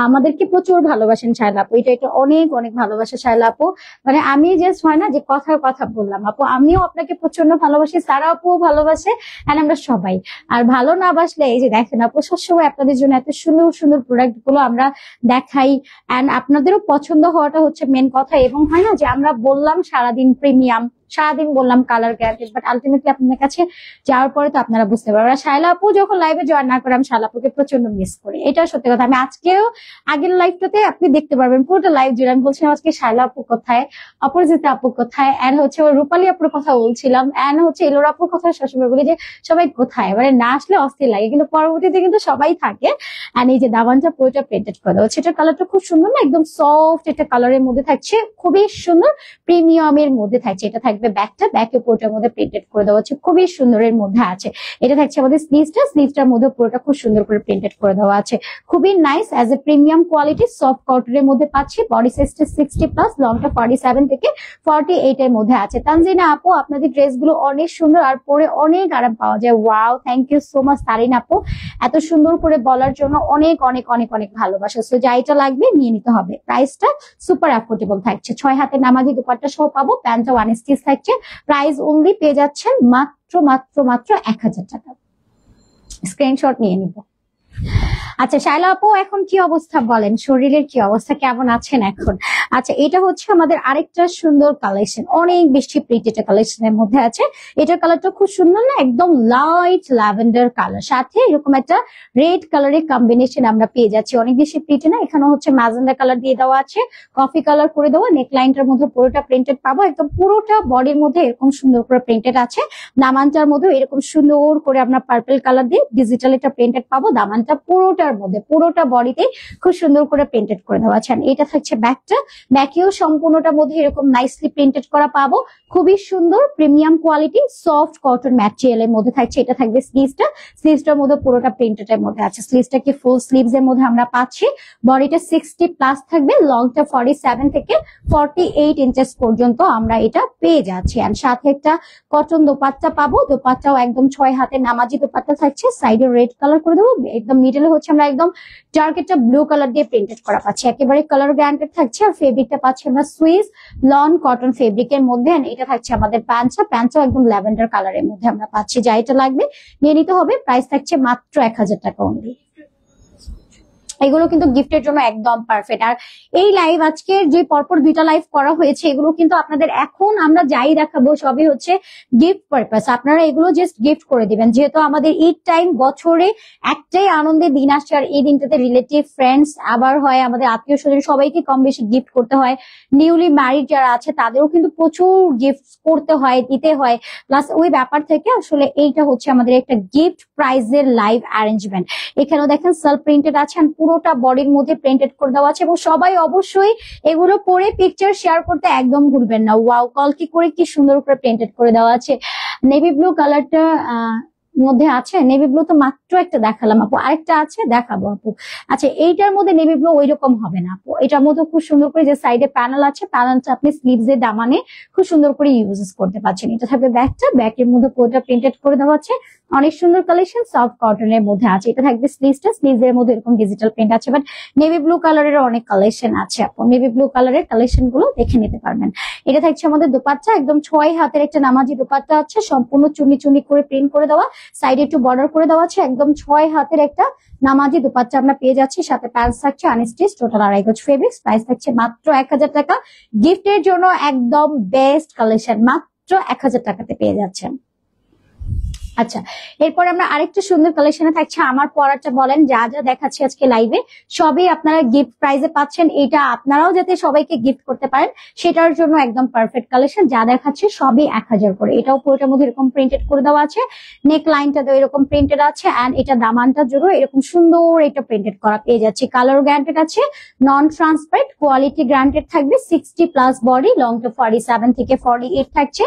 আমাদেরকে প্রচুর ভালোবাসেন শায়লা আপু, এটা অনেক অনেক ভালোবাসা শায়লা আপু। মানে আমি জাস্ট হয় না যে কথার কথা বললাম আপু, আমিও আপনাকে প্রচন্ড ভালোবাসি, সারা আপুও ভালোবাসে, আর আমরা সবাই। আর ভালো না বাসলে এই যে দেখেন আপু, সবসময় আপনাদের জন্য এত সুন্দর সুন্দর প্রোডাক্ট গুলো আমরা দেখাই, অ্যান্ড আপনাদেরও পছন্দ হওয়াটা হচ্ছে মেন কথা। এবং হয় না যে আমরা বললাম সারাদিন প্রিমিয়াম, সারাদিন বললাম কালার গ্যারান্টেড, বাট আলটিমেটলি আপনাদের কাছে যাওয়ার পরে তো আপনারা বুঝতে পারবেন। শায়লা আপু যখন লাইভে জয়েন না করে আমি শায়লা আপুকে প্রচন্ড মিস করি, এটা সত্যি কথা। আমি আজকেও আগের লাইভটাতে আপনি দেখতে পারবেন পুরোটা লাইভ জুড়ে আমি বলছিলাম আজকে শায়লা আপু কোথায়, অপরাজিতা আপু কোথায়, এন্ড হচ্ছে রূপালী আপুর কথা বলছিলাম, এন্ড হচ্ছে এলোর আপুর কথা সবসময় বলি যে সবাই কোথায়, মানে না আসলে অস্থির লাগে, কিন্তু পরবর্তীতে কিন্তু সবাই থাকে। এন্ড এই যে দাবানটা পুরোটা পেন্টেড করে দেওয়া, সেটার কালারটা খুব সুন্দর না, একদম সফট একটা কালারের মধ্যে থাকছে, খুবই সুন্দর প্রিমিয়ামের মধ্যে থাকছে। এটা থাকবে থাকবে ব্যাকটা, ব্যাকে পুরোটার মধ্যে প্রিন্টেড করে দেওয়া আছে, খুবই সুন্দরের মধ্যে আছে। এটা থাকছে আমাদের স্লিভসটার মধ্যে পুরোটা খুব সুন্দর করে প্রিন্টেড করে দেওয়া আছে, খুবই nice as a premium quality soft কটনের মধ্যে পাচ্ছি। বডি সাইজটা 60+, লংটা 47 থেকে 48 এর মধ্যে আছে। তানজিনা আপু আপনাদের ড্রেসগুলো অনেক সুন্দর আর পরে অনেক আরাম পাওয়া যায়। Wow, thank you so much Tarin আপু, এত সুন্দর করে বলার জন্য অনেক অনেক অনেক অনেক ভালোবাসা। সো যাইটা লাগবে নিয়ে নিতে হবে। প্রাইসটা সুপার অ্যাফোর্ডেবল থাকছে, 6 হাতে নামাজি দুপাট্টা সহ পাবো, প্যান্টটা 1 স্টিচ থাকছে। প্রাইস অনলি পেয়ে যাচ্ছেন মাত্র মাত্র মাত্র 1000 টাকা। স্ক্রিনশট নিয়ে নিব। আচ্ছা শাইলা আপু, এখন কি অবস্থা বলেন, শরীরের কি অবস্থা, কেমন আছেন এখন? আচ্ছা, এটা হচ্ছে আমাদের আরেকটা সুন্দর কালেকশন, অনেক বেশি প্রিটি কালেকশনের মধ্যে আছে। এটার কালারটা খুব সুন্দর না, একদম লাইট ল্যাভেন্ডার কালার, সাথে এরকম একটা রেড কালারের কম্বিনেশন আমরা পেয়ে যাচ্ছি, অনেক বেশি প্রিটি না। এখানে হচ্ছে ম্যাজেন্ডা কালার দিয়ে দেওয়া আছে, কফি কালার করে দেওয়া, নেক লাইনটার মধ্যে পুরোটা প্রিন্টেড পাবো, একদম পুরোটা বডির মধ্যে এরকম সুন্দর করে প্রিন্টেড আছে। দামানটার মধ্যে এরকম সুন্দর করে আমরা পার্পল কালার দিয়ে ডিজিটাল একটা প্রিন্টেড পাবো। দামানটা পুরোটার মধ্যে পুরোটা বডিতে খুব সুন্দর করে প্রিন্টেড করে দেওয়া আছে। এটা থাকছে ব্যাকটা, ব্যাকেও সম্পূর্ণটার মধ্যে এরকম নাইসলি প্রিন্টেড করা পাবো, খুবই সুন্দর প্রিমিয়াম কোয়ালিটি সফট কটন ম্যাটেরিয়ালের মধ্যে থাকছে। এটা থাকবে স্লিভসটার মধ্যে পুরোটা প্রিন্টেড এর মধ্যে আছে। স্লিভসটা কি ফুল স্লিভস এর মধ্যে আমরা পাচ্ছি। বডিটা 60+ থাকবে, লংটা 47 থেকে 48 ইঞ্চেস পর্যন্ত আমরা এটা পেয়ে যাচ্ছি। আর সাথে একটা কটন দোপাট্টা পাবো, দোপাট্টাও একদম 6 হাতে নামাজি দোপাট্টা থাকছে, সাইডে রেড কালার করে দেবো, একদম মিডলে হচ্ছে আমরা একদম ডার্ক একটা ব্লু কালার দিয়ে প্রিন্টেড করা পাচ্ছি, একেবারে কালার গ্যারান্টেড থাকছে। আর ফেব্রিকটা পাচ্ছি আমরা সুইস লন কটন ফেব্রিকের মধ্যে। এটা থাকছে আমাদের প্যান্টটাও একদম ল্যাভেন্ডার কালারের মধ্যে আমরা পাচ্ছি। যা এটা লাগবে নিয়ে নিতে হবে। প্রাইস থাকছে মাত্র 1000 টাকা অনলি। এগুলো কিন্তু গিফটের জন্য একদম পারফেক্ট। আর এই লাইভ আজকের যে পরপর 2টা লাইভ করা হয়েছে, এগুলো কিন্তু আপনাদের এখন আমরা যাই দেখাবো সবই হচ্ছে গিফট পারপাস। আপনারা এগুলো জাস্ট গিফট করে দিবেন, যেহেতু আমাদের ঈদ টাইম, বছরে একটাই আনন্দের দিন আসছে। আর এই দিনটাতে রিলেটিভ ফ্রেন্ডস আবার হয়, আমাদের আত্মীয় স্বজন সবাইকে কম বেশি গিফট করতে হয়। নিউলি ম্যারিড যারা আছে তাদেরও কিন্তু প্রচুর গিফট করতে হয়, দিতে হয়। প্লাস ওই ব্যাপার থেকে আসলে এইটা হচ্ছে আমাদের একটা গিফট প্রাইজের লাইভ অ্যারেঞ্জমেন্ট। এখানেও দেখেন সেলফ প্রিন্টেড আছে, পুরোটা বডির মধ্যে প্রিন্টেড করে দেওয়া আছে। এবং সবাই অবশ্যই এগুলো পরে পিকচার শেয়ার করতে একদম ভুলবেন না। ওয়াও, কলকি করে কি সুন্দর করে প্রিন্টেড করে দেওয়া আছে। নেভি ব্লু কালারটা মধ্যে আছে, নেভি ব্লু তো মাত্র একটা দেখালাম আপু, আরেকটা আছে দেখাবো আপু। আচ্ছা, এইটার মধ্যে নেভি ব্লু ওই রকম হবে না আপু, এটার মধ্যে খুব সুন্দর করে যে সাইডে প্যানেল আছে, প্যানেলটা আপনি স্লিভস এর দামানে খুব সুন্দর করে ইউজ করতে পারছেন। এটা থাকবে ব্যাকটা, ব্যাকের মধ্যে পুরোটা প্রিন্টেড করে দেওয়া আছে, অনেক সুন্দর কালেকশন সফট কটনের মধ্যে আছে। এটা থাকবে স্লিভস এর মধ্যে এরকম ডিজিটাল প্রিন্ট আছে। বাট নেভি ব্লু কালারের অনেক কালেকশন আছে আপু, নেভি ব্লু কালারের কালেকশন গুলো দেখে নিতে পারবেন। এটা থাকছে আমাদের দোপাট্টা, একদম 6 হাতের একটা নামাজি দোপাট্টা আছে, সম্পূর্ণ চুনি চুনি করে প্রিন্ট করে দেওয়া, সাইডে একটু বর্ডার করে দেওয়া আছে। একদম 6 হাতের একটা নামাজি দোপাট্টা আমরা পেয়ে যাচ্ছি, সাথে প্যান্ট থাকছে আনস্টিচ, টোটাল 2.5 গজ ফেব্রিক্স। প্রাইস থাকছে মাত্র 1000 টাকা। গিফটের জন্য একদম বেস্ট কালেকশন, মাত্র 1000 টাকাতে পেয়ে যাচ্ছেন। আচ্ছা, এরপর আমরা আরেকটা সুন্দর কালেকশনে থাকছে আমার পরাটা। বলেন যা যা দেখাচ্ছি আজকে লাইভে সবই আপনারা গিফট প্রাইজে পাচ্ছেন, এটা আপনারাও যাতে সবাইকে গিফট করতে পারেন সেটার জন্য একদম পারফেক্ট কালেকশন। যা দেখাচ্ছে সবই 1000 করে। এটাও পুরোটার মধ্যে এরকম প্রিন্টেড করে দেওয়া আছে, নেক লাইনটা তো এরকম প্রিন্টেড আছে, এন্ড এটা দামানটার জন্য এরকম সুন্দর এটা প্রিন্টেড করা পেয়ে যাচ্ছে। কালার গ্যারান্টেড আছে, নন ট্রান্সপারেন্ট, কোয়ালিটি গ্যারান্টেড থাকবে। 60+ বডি, লংটা 47 থেকে 48 থাকছে।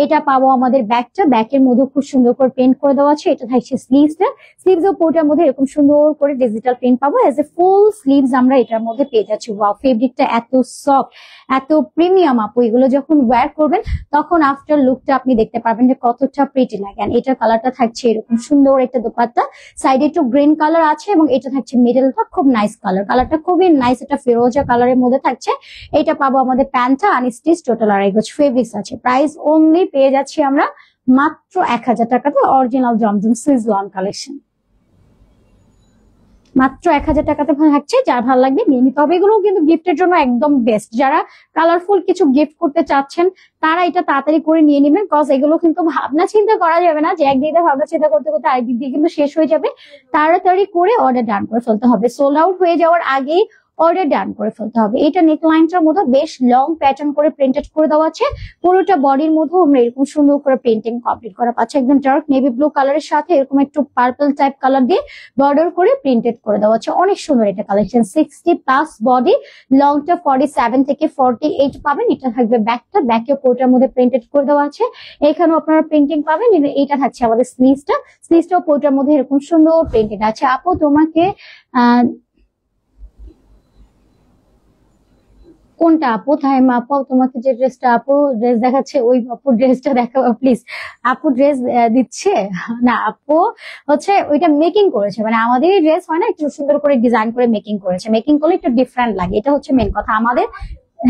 এটা পাবো আমাদের ব্যাকটা, ব্যাকের মধ্যে খুব সুন্দর করে প্রিন্ট করে দেওয়া আছে। এটা থাকছে স্লিভস ও পোর্টার মধ্যে এরকম সুন্দর করে ডিজিটাল প্রিন্ট পাবো, এজ এ ফুল স্লিভস আমরা এটার মধ্যে পেয়ে যাচ্ছি। ওয়াও, ফেব্রিকটা এত সফট, এত প্রিমিয়াম আপু, এগুলো যখন ওয়্যার করবেন তখন আফটার লুকটা আপনি দেখতে পারবেন যে কতটা প্রিটি লাগে। আর এটার কালারটা থাকছে এরকম সুন্দর একটা দোপাট্টা, সাইডে একটু গ্রিন কালার আছে এবং এটা থাকছে মিডলটা খুব নাইস কালার, কালারটা খুবই নাইস, এটা ফিরোজা কালারের মধ্যে থাকছে। এটা পাবো আমাদের প্যান্টটা আনস্টিচ, টোটাল 2.5 গজ ফেব্রিক্স আছে। প্রাইস অনলি পেয়ে যাচ্ছি আমরা মাত্র 1000 টাকাতে। Original Zamzam Swiss lawn collection মাত্র 1000 টাকাতে থাকছে। যার ভালো লাগবে নিয়ে নিতে হবে। এগুলো কিন্তু গিফটের জন্য একদম বেস্ট। যারা কালারফুল কিছু গিফট করতে চাচ্ছেন তারা এটা তাড়াতাড়ি করে নিয়ে নেবেন, কজ এগুলো কিন্তু ভাবনা চিন্তা করা যাবে না যে একদিক দিয়ে ভাবনা চিন্তা করতে করতে আরেকদিক দিয়ে কিন্তু শেষ হয়ে যাবে। তাড়াতাড়ি করে অর্ডার ডান করে ফেলতে হবে। সোল্ড আউট হয়ে যাওয়ার আগেই অর্ডার ডান করে ফেলতে হবে। এটা নেক লাইনটার মধ্যে বেশ লং প্যাটার্ন করে প্রিন্টেড করে দেওয়া আছে। পুরোটা বডির মধ্যে আমরা এরকম সুন্দর করে প্রিন্টিং কমপ্লিট করা পাচ্ছি। একদম ডার্ক নেভি ব্লু কালারের সাথে এরকম একটু পার্পল টাইপ কালার দিয়ে বর্ডার করে প্রিন্টেড করে দেওয়া আছে। অনেক সুন্দর এটা কালেকশন। 60+ বডি, লংটা 47 থেকে 48 পাবেন। এটা থাকবে ব্যাকটা, ব্যাকে কোটার মধ্যে প্রিন্টেড করে দেওয়া আছে। এখানেও আপনারা প্রিন্টিং পাবেন। এটা থাকছে আমাদের স্লিভসটাও কোটার মধ্যে এরকম সুন্দর প্রিন্টেড আছে। আপু তোমাকে কোনটা আপু? থাইমা আপু তোমাকে যে ড্রেসটা আপু ড্রেস দেখাচ্ছে ওই আপু ড্রেসটা দেখাবো প্লিজ। আপু ড্রেস দিচ্ছে না, আপু হচ্ছে ওইটা মেকিং করেছে, মানে আমাদের ড্রেস হয় না একটু সুন্দর করে ডিজাইন করে মেকিং করেছে। মেকিং করলে একটু ডিফারেন্ট লাগে, এটা হচ্ছে মেন কথা আমাদের।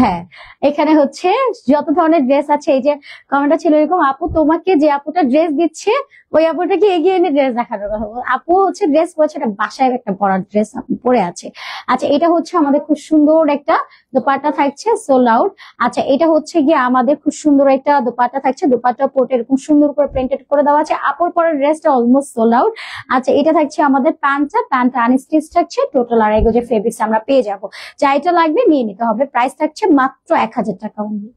হ্যাঁ, এখানে হচ্ছে যত ধরনের ড্রেস আছে, এই যে কমেন্টটা ছিল এরকম, আপু তোমাকে যে আপুটা ড্রেস দিচ্ছে ওই আপুটাকে এগিয়ে এনে ড্রেস দেখানোর কথা। আপু হচ্ছে ড্রেস পরেছে, একটা বাসায় একটা পরার ড্রেস পরে আছে। আচ্ছা, এটা হচ্ছে আমাদের খুব সুন্দর একটা দোপাট্টা থাকছে সোল্ড আউট। আচ্ছা, এটা হচ্ছে গিয়ে আমাদের খুব সুন্দর একটা দোপাট্টা থাকছে। দোপাট্টা পোর্টে এরকম সুন্দর করে প্রিন্টেড করে দেওয়া আছে। আপুর পরের ড্রেসটা অলমোস্ট সোল্ড আউট। আচ্ছা, এটা থাকছে আমাদের প্যান্টটা আনস্টিচ থাকছে। টোটাল 2.5 গজের ফেব্রিক্স আমরা পেয়ে যাবো। যা এটা লাগবে নিয়ে নিতে হবে। প্রাইস থাকছে মাত্র 1000 টাকা অনলি,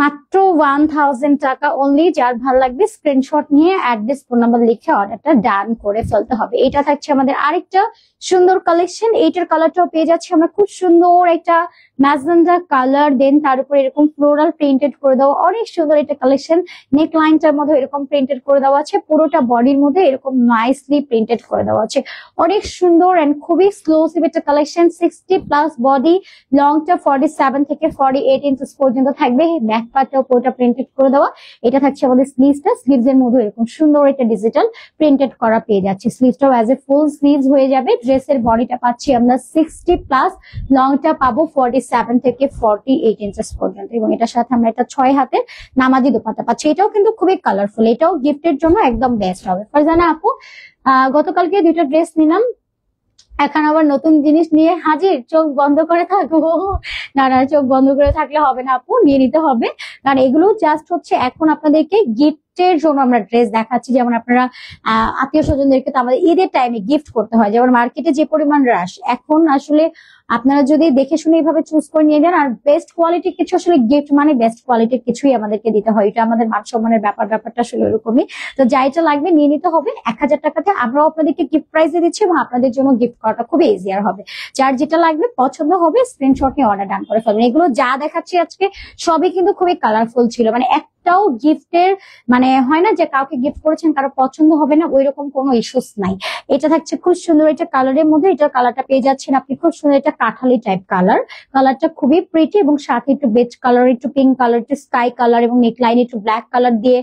মাত্র 1000 টাকা অনলি। যার ভালো লাগবে স্ক্রিনশট নিয়ে অ্যাড্রেস ফোন নাম্বার লিখে অর্ডারটা ডান করে ফেলতে হবে। এটা থাকছে আমাদের আরেকটা সুন্দর কালেকশন। এইটার কালারটাও পেয়ে যাচ্ছে আমরা খুব সুন্দর একটা ম্যাজেন্ডা কালার, দেন তার উপরে এরকম ফ্লোরাল প্রিন্টেড করে দেওয়া। অনেক সুন্দর এটা কালেকশন। নেক লাইনটার মধ্যে এরকম প্রিন্টেড করে দেওয়া আছে। পুরোটা বডির মধ্যে এরকম নাইসলি প্রিন্টেড করে দেওয়া আছে। অনেক সুন্দর এন্ড খুবই এক্সক্লুসিভ একটা কালেকশন। 60+ বডি, লংটা 47 থেকে 48 ইঞ্চেস পর্যন্ত থাকবে। ব্যাক পার্টটাও পুরোটা প্রিন্টেড করে দেওয়া। এটা থাকছে আমাদের স্লিভসটা। স্লিভস এর মধ্যে এরকম সুন্দর একটা ডিজিটাল প্রিন্টেড করা পেয়ে যাচ্ছে। স্লিভসটাও অ্যাজ এ ফুল স্লিভস হয়ে যাবে। ড্রেসের বডিটা পাচ্ছি আমরা 60+, লংটা পাবো 47 থেকে 48 ইঞ্চেস পর্যন্ত, এবং এটার সাথে আমরা এটা 6 হাতের নামাজি দোপাট্টা পাচ্ছি। এটাও কিন্তু খুবই কালারফুল, এটাও গিফটের জন্য একদম বেস্ট হবে। ফারজানা আপু, গতকালকে 2টা ড্রেস নিলাম, এখন আবার নতুন জিনিস নিয়ে হাজির, চোখ বন্ধ করে থাকবো? না না, চোখ বন্ধ করে থাকলে হবে না আপু, নিয়ে নিতে হবে। কারণ এগুলো জাস্ট হচ্ছে এখন আপনাদেরকে গিফটের জন্য আমরা ড্রেস দেখাচ্ছি। যেমন আপনারা আত্মীয় স্বজনদেরকে তো আমাদের ঈদের টাইমে গিফট করতে হয়, যেমন মার্কেটে যে পরিমাণ রাশ, এখন আসলে আপনারা যদি দেখে শুনে এইভাবে চুজ করে নিয়ে যান, আর বেস্ট কোয়ালিটির কিছু, আসলে গিফট মানে বেস্ট কোয়ালিটির কিছুই আমাদেরকে দিতে হয়। এটা আমাদের মান সম্মানের ব্যাপারটা আসলে ওরকমই। তো যা এটা লাগবে নিয়ে নিতে হবে। 1000 টাকাতে আমরাও আপনাদেরকে গিফট প্রাইসে দিচ্ছি, এবং আপনাদের জন্য গিফট করাটা খুবই ইজিয়ার হবে। যার যেটা লাগবে পছন্দ হবে স্ক্রিনশট নিয়ে অর্ডার ডান করে ফেলবেন। এগুলো যা দেখাচ্ছি আজকে সবই কিন্তু খুবই কালারফুল ছিল, মানে একটাও গিফটের মানে হয় না যে কাউকে গিফট করেছেন কারো পছন্দ হবে না, ওই রকম কোনো ইস্যুস নাই। এটা থাকছে খুব সুন্দর একটা কালারের মধ্যে। এটার কালারটা পেয়ে যাচ্ছেন আপনি খুব সুন্দর একটা কাঠালি টাইপ কালার। কালারটা খুবই প্রিটি, এবং সাথে একটু বেজ কালার, একটু পিঙ্ক কালার, একটু স্কাই কালার, এবং নেকলাইন একটু ব্ল্যাক কালার দিয়ে,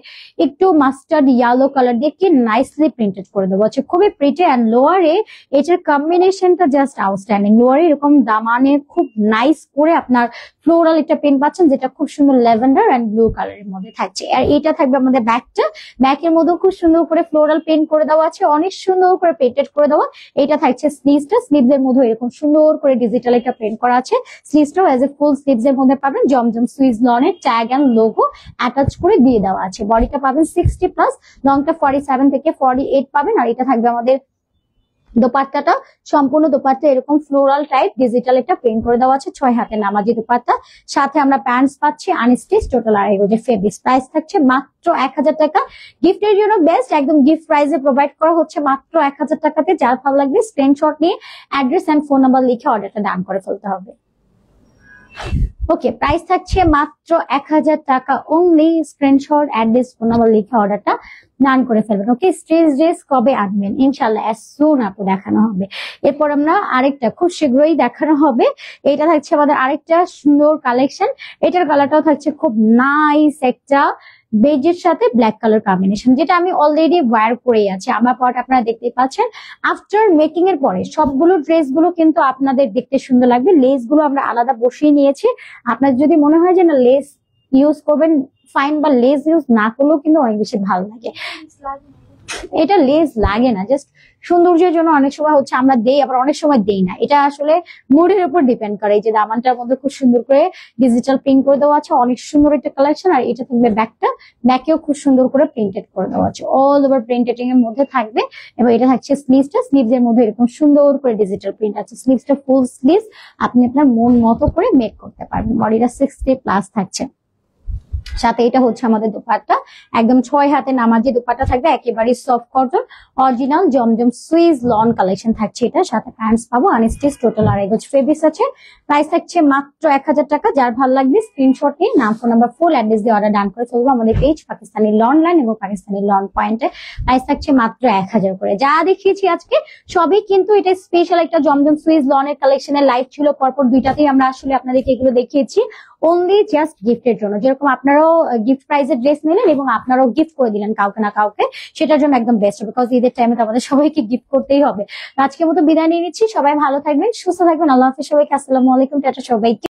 একটু মাস্টার্ড ইয়েলো কালার দিয়ে কি নাইসলি প্রিন্টেড করে দেবো। হচ্ছে খুবই প্রিটি। অ্যান্ড লোয়ারে এটার কম্বিনেশনটা জাস্ট আউটস্ট্যান্ডিং। লোয়ারে এরকম দামানে খুব নাইস করে আপনার ফ্লোরাল একটা পেন পাচ্ছেন, যেটা খুব সুন্দর ল্যাভেন্ডার অ্যান্ড ব্লু কালারের মধ্যে থাকছে। আর এটা থাকবে আমাদের ব্যাকটা। ব্যাকের মধ্যেও খুব সুন্দর করে ফ্লোরাল পেন্ট করে দেওয়া আছে, অনেক সুন্দর করে পেন্টেড করে দেওয়া। এটা থাকছে স্লিভসটা। স্লিভস এর মধ্যে এরকম সুন্দর করে ডিজিটাল একটা প্রিন্ট করা আছে। স্লিভসটাও এজ এ ফুল স্লিভস এর মধ্যে পাবেন। জমজম সুইস লনের ট্যাগ এন্ড লোগো অ্যাটাচ করে দিয়ে দেওয়া আছে। বডিটা পাবেন 60+, লংটা 47 থেকে 48 পাবেন। আর এটা থাকবে আমাদের দোপাট্টাটা। সম্পূর্ণ দোপাট্টা এরকম ফ্লোরাল টাইপ ডিজিটাল একটা প্রিন্ট করে দেওয়া আছে। 6 হাতের নামাজি দোপাট্টা, সাথে আমরা প্যান্টস পাচ্ছি আনস্টিচ। টোটাল 2.5 গজের ফেব্রিক্স। প্রাইস থাকছে মাত্র 1000 টাকা। গিফটের জন্য বেস্ট, একদম গিফট প্রাইসে প্রোভাইড করা হচ্ছে মাত্র 1000 টাকাতে। যার ভালো লাগবে স্ক্রিনশট নিয়ে অ্যাড্রেস এন্ড ফোন নাম্বার লিখে অর্ডারটা ডান করে ফেলতে হবে। ওকে, প্রাইস থাকছে মাত্র 1000 টাকা only. Screenshot address phone number লিখে অর্ডারটা ডান করে ফেলবেন। ওকে, স্ট্রেচ ড্রেস কবে আনবেন? ইনশাল্লাহ অ্যাজ সুন আপু দেখানো হবে। এরপর আমরা আরেকটা খুব শীঘ্রই দেখানো হবে। এটা থাকছে আমাদের আরেকটা সুন্দর কালেকশন। এটার কালারটাও থাকছে খুব নাইস একটা বেজের সাথে ব্ল্যাক কালার কম্বিনেশন, যেটা আমি অলরেডি ওয়্যার করেই আছি। আমার পর আপনারা দেখতে পাচ্ছেন আফটার মেকিং এর পরে সবগুলো ড্রেস গুলো কিন্তু আপনাদের দেখতে সুন্দর লাগবে। লেস গুলো আমরা আলাদা বসিয়ে নিয়েছি। আপনার যদি মনে হয় যে না লেস ইউজ করবেন ফাইন, বা লেস ইউজ না করলেও কিন্তু অনেক বেশি ভালো লাগে। এটা লেস লাগে না, জাস্ট সৌন্দর্যের জন্য অনেক সময় হচ্ছে আমরা দেই, আবার অনেক সময় দেই না। এটা আসলে মুডের উপর ডিপেন্ড করে। এই যে দামানটার মধ্যে খুব সুন্দর করে ডিজিটাল প্রিন্ট করে দেওয়া আছে, অনেক সুন্দর একটা কালেকশন। আর এটা থাকবে ব্যাকটা, ব্যাকেও খুব সুন্দর করে প্রিন্টেড করে দেওয়া আছে, অল ওভার প্রিন্টেডিং এর মধ্যে থাকবে। এবং এটা থাকছে স্লিভসটা, স্লিভস এর মধ্যে এরকম সুন্দর করে ডিজিটাল প্রিন্ট আছে। স্লিভসটা ফুল স্লিভস, আপনি আপনার মন মতো করে মেক করতে পারবেন। বডিটা 60+ থাকছে। সাথে এটা হচ্ছে আমাদের দোপাট্টা, একদম 6 হাতে নামাজি দোপাট্টা থাকবে, একেবারে সফট কটন অরিজিনাল জমজম সুইজ লন কালেকশন থাকছে। এটা সাথে প্যান্টস পাবো আনস্টিচ, টোটাল 2.5 গজ ফেব্রিক্স আছে। প্রাইস থাকছে মাত্র 1000 টাকা। যার ভালো লাগবে স্ক্রিনশট নিয়ে নাম, ফোন নাম্বার, ফুল অ্যাড্রেস দিয়ে অর্ডার ডান করে ফেলবো আমাদের পেজ পাকিস্তানি লন লাইন এবং পাকিস্তানি লন পয়েন্টে। প্রাইস থাকছে মাত্র 1000 করে। যা দেখিয়েছি আজকে সবই কিন্তু এটা স্পেশাল একটা জমজম সুইজ লনের কালেকশনের লাইভ ছিল, পরপর দুইটাতেই আমরা আসলে আপনাদেরকে এগুলো দেখিয়েছি অনলি জাস্ট গিফটের জন্য। যেরকম আপনারাও গিফট প্রাইজের ড্রেস নিলেন এবং আপনারাও গিফট করে দিলেন কাউকে না কাউকে, সেটার জন্য একদম বেস্ট হবে, বিকজ ঈদের টাইমে তো আমাদের সবাইকে গিফট করতেই হবে। আজকের মতো বিদায় নিয়ে নিচ্ছি, সবাই ভালো থাকবেন, সুস্থ থাকবেন, আল্লাহ হাফেজ সবাইকে, আসসালামু আলাইকুম, টাটা সবাইকে।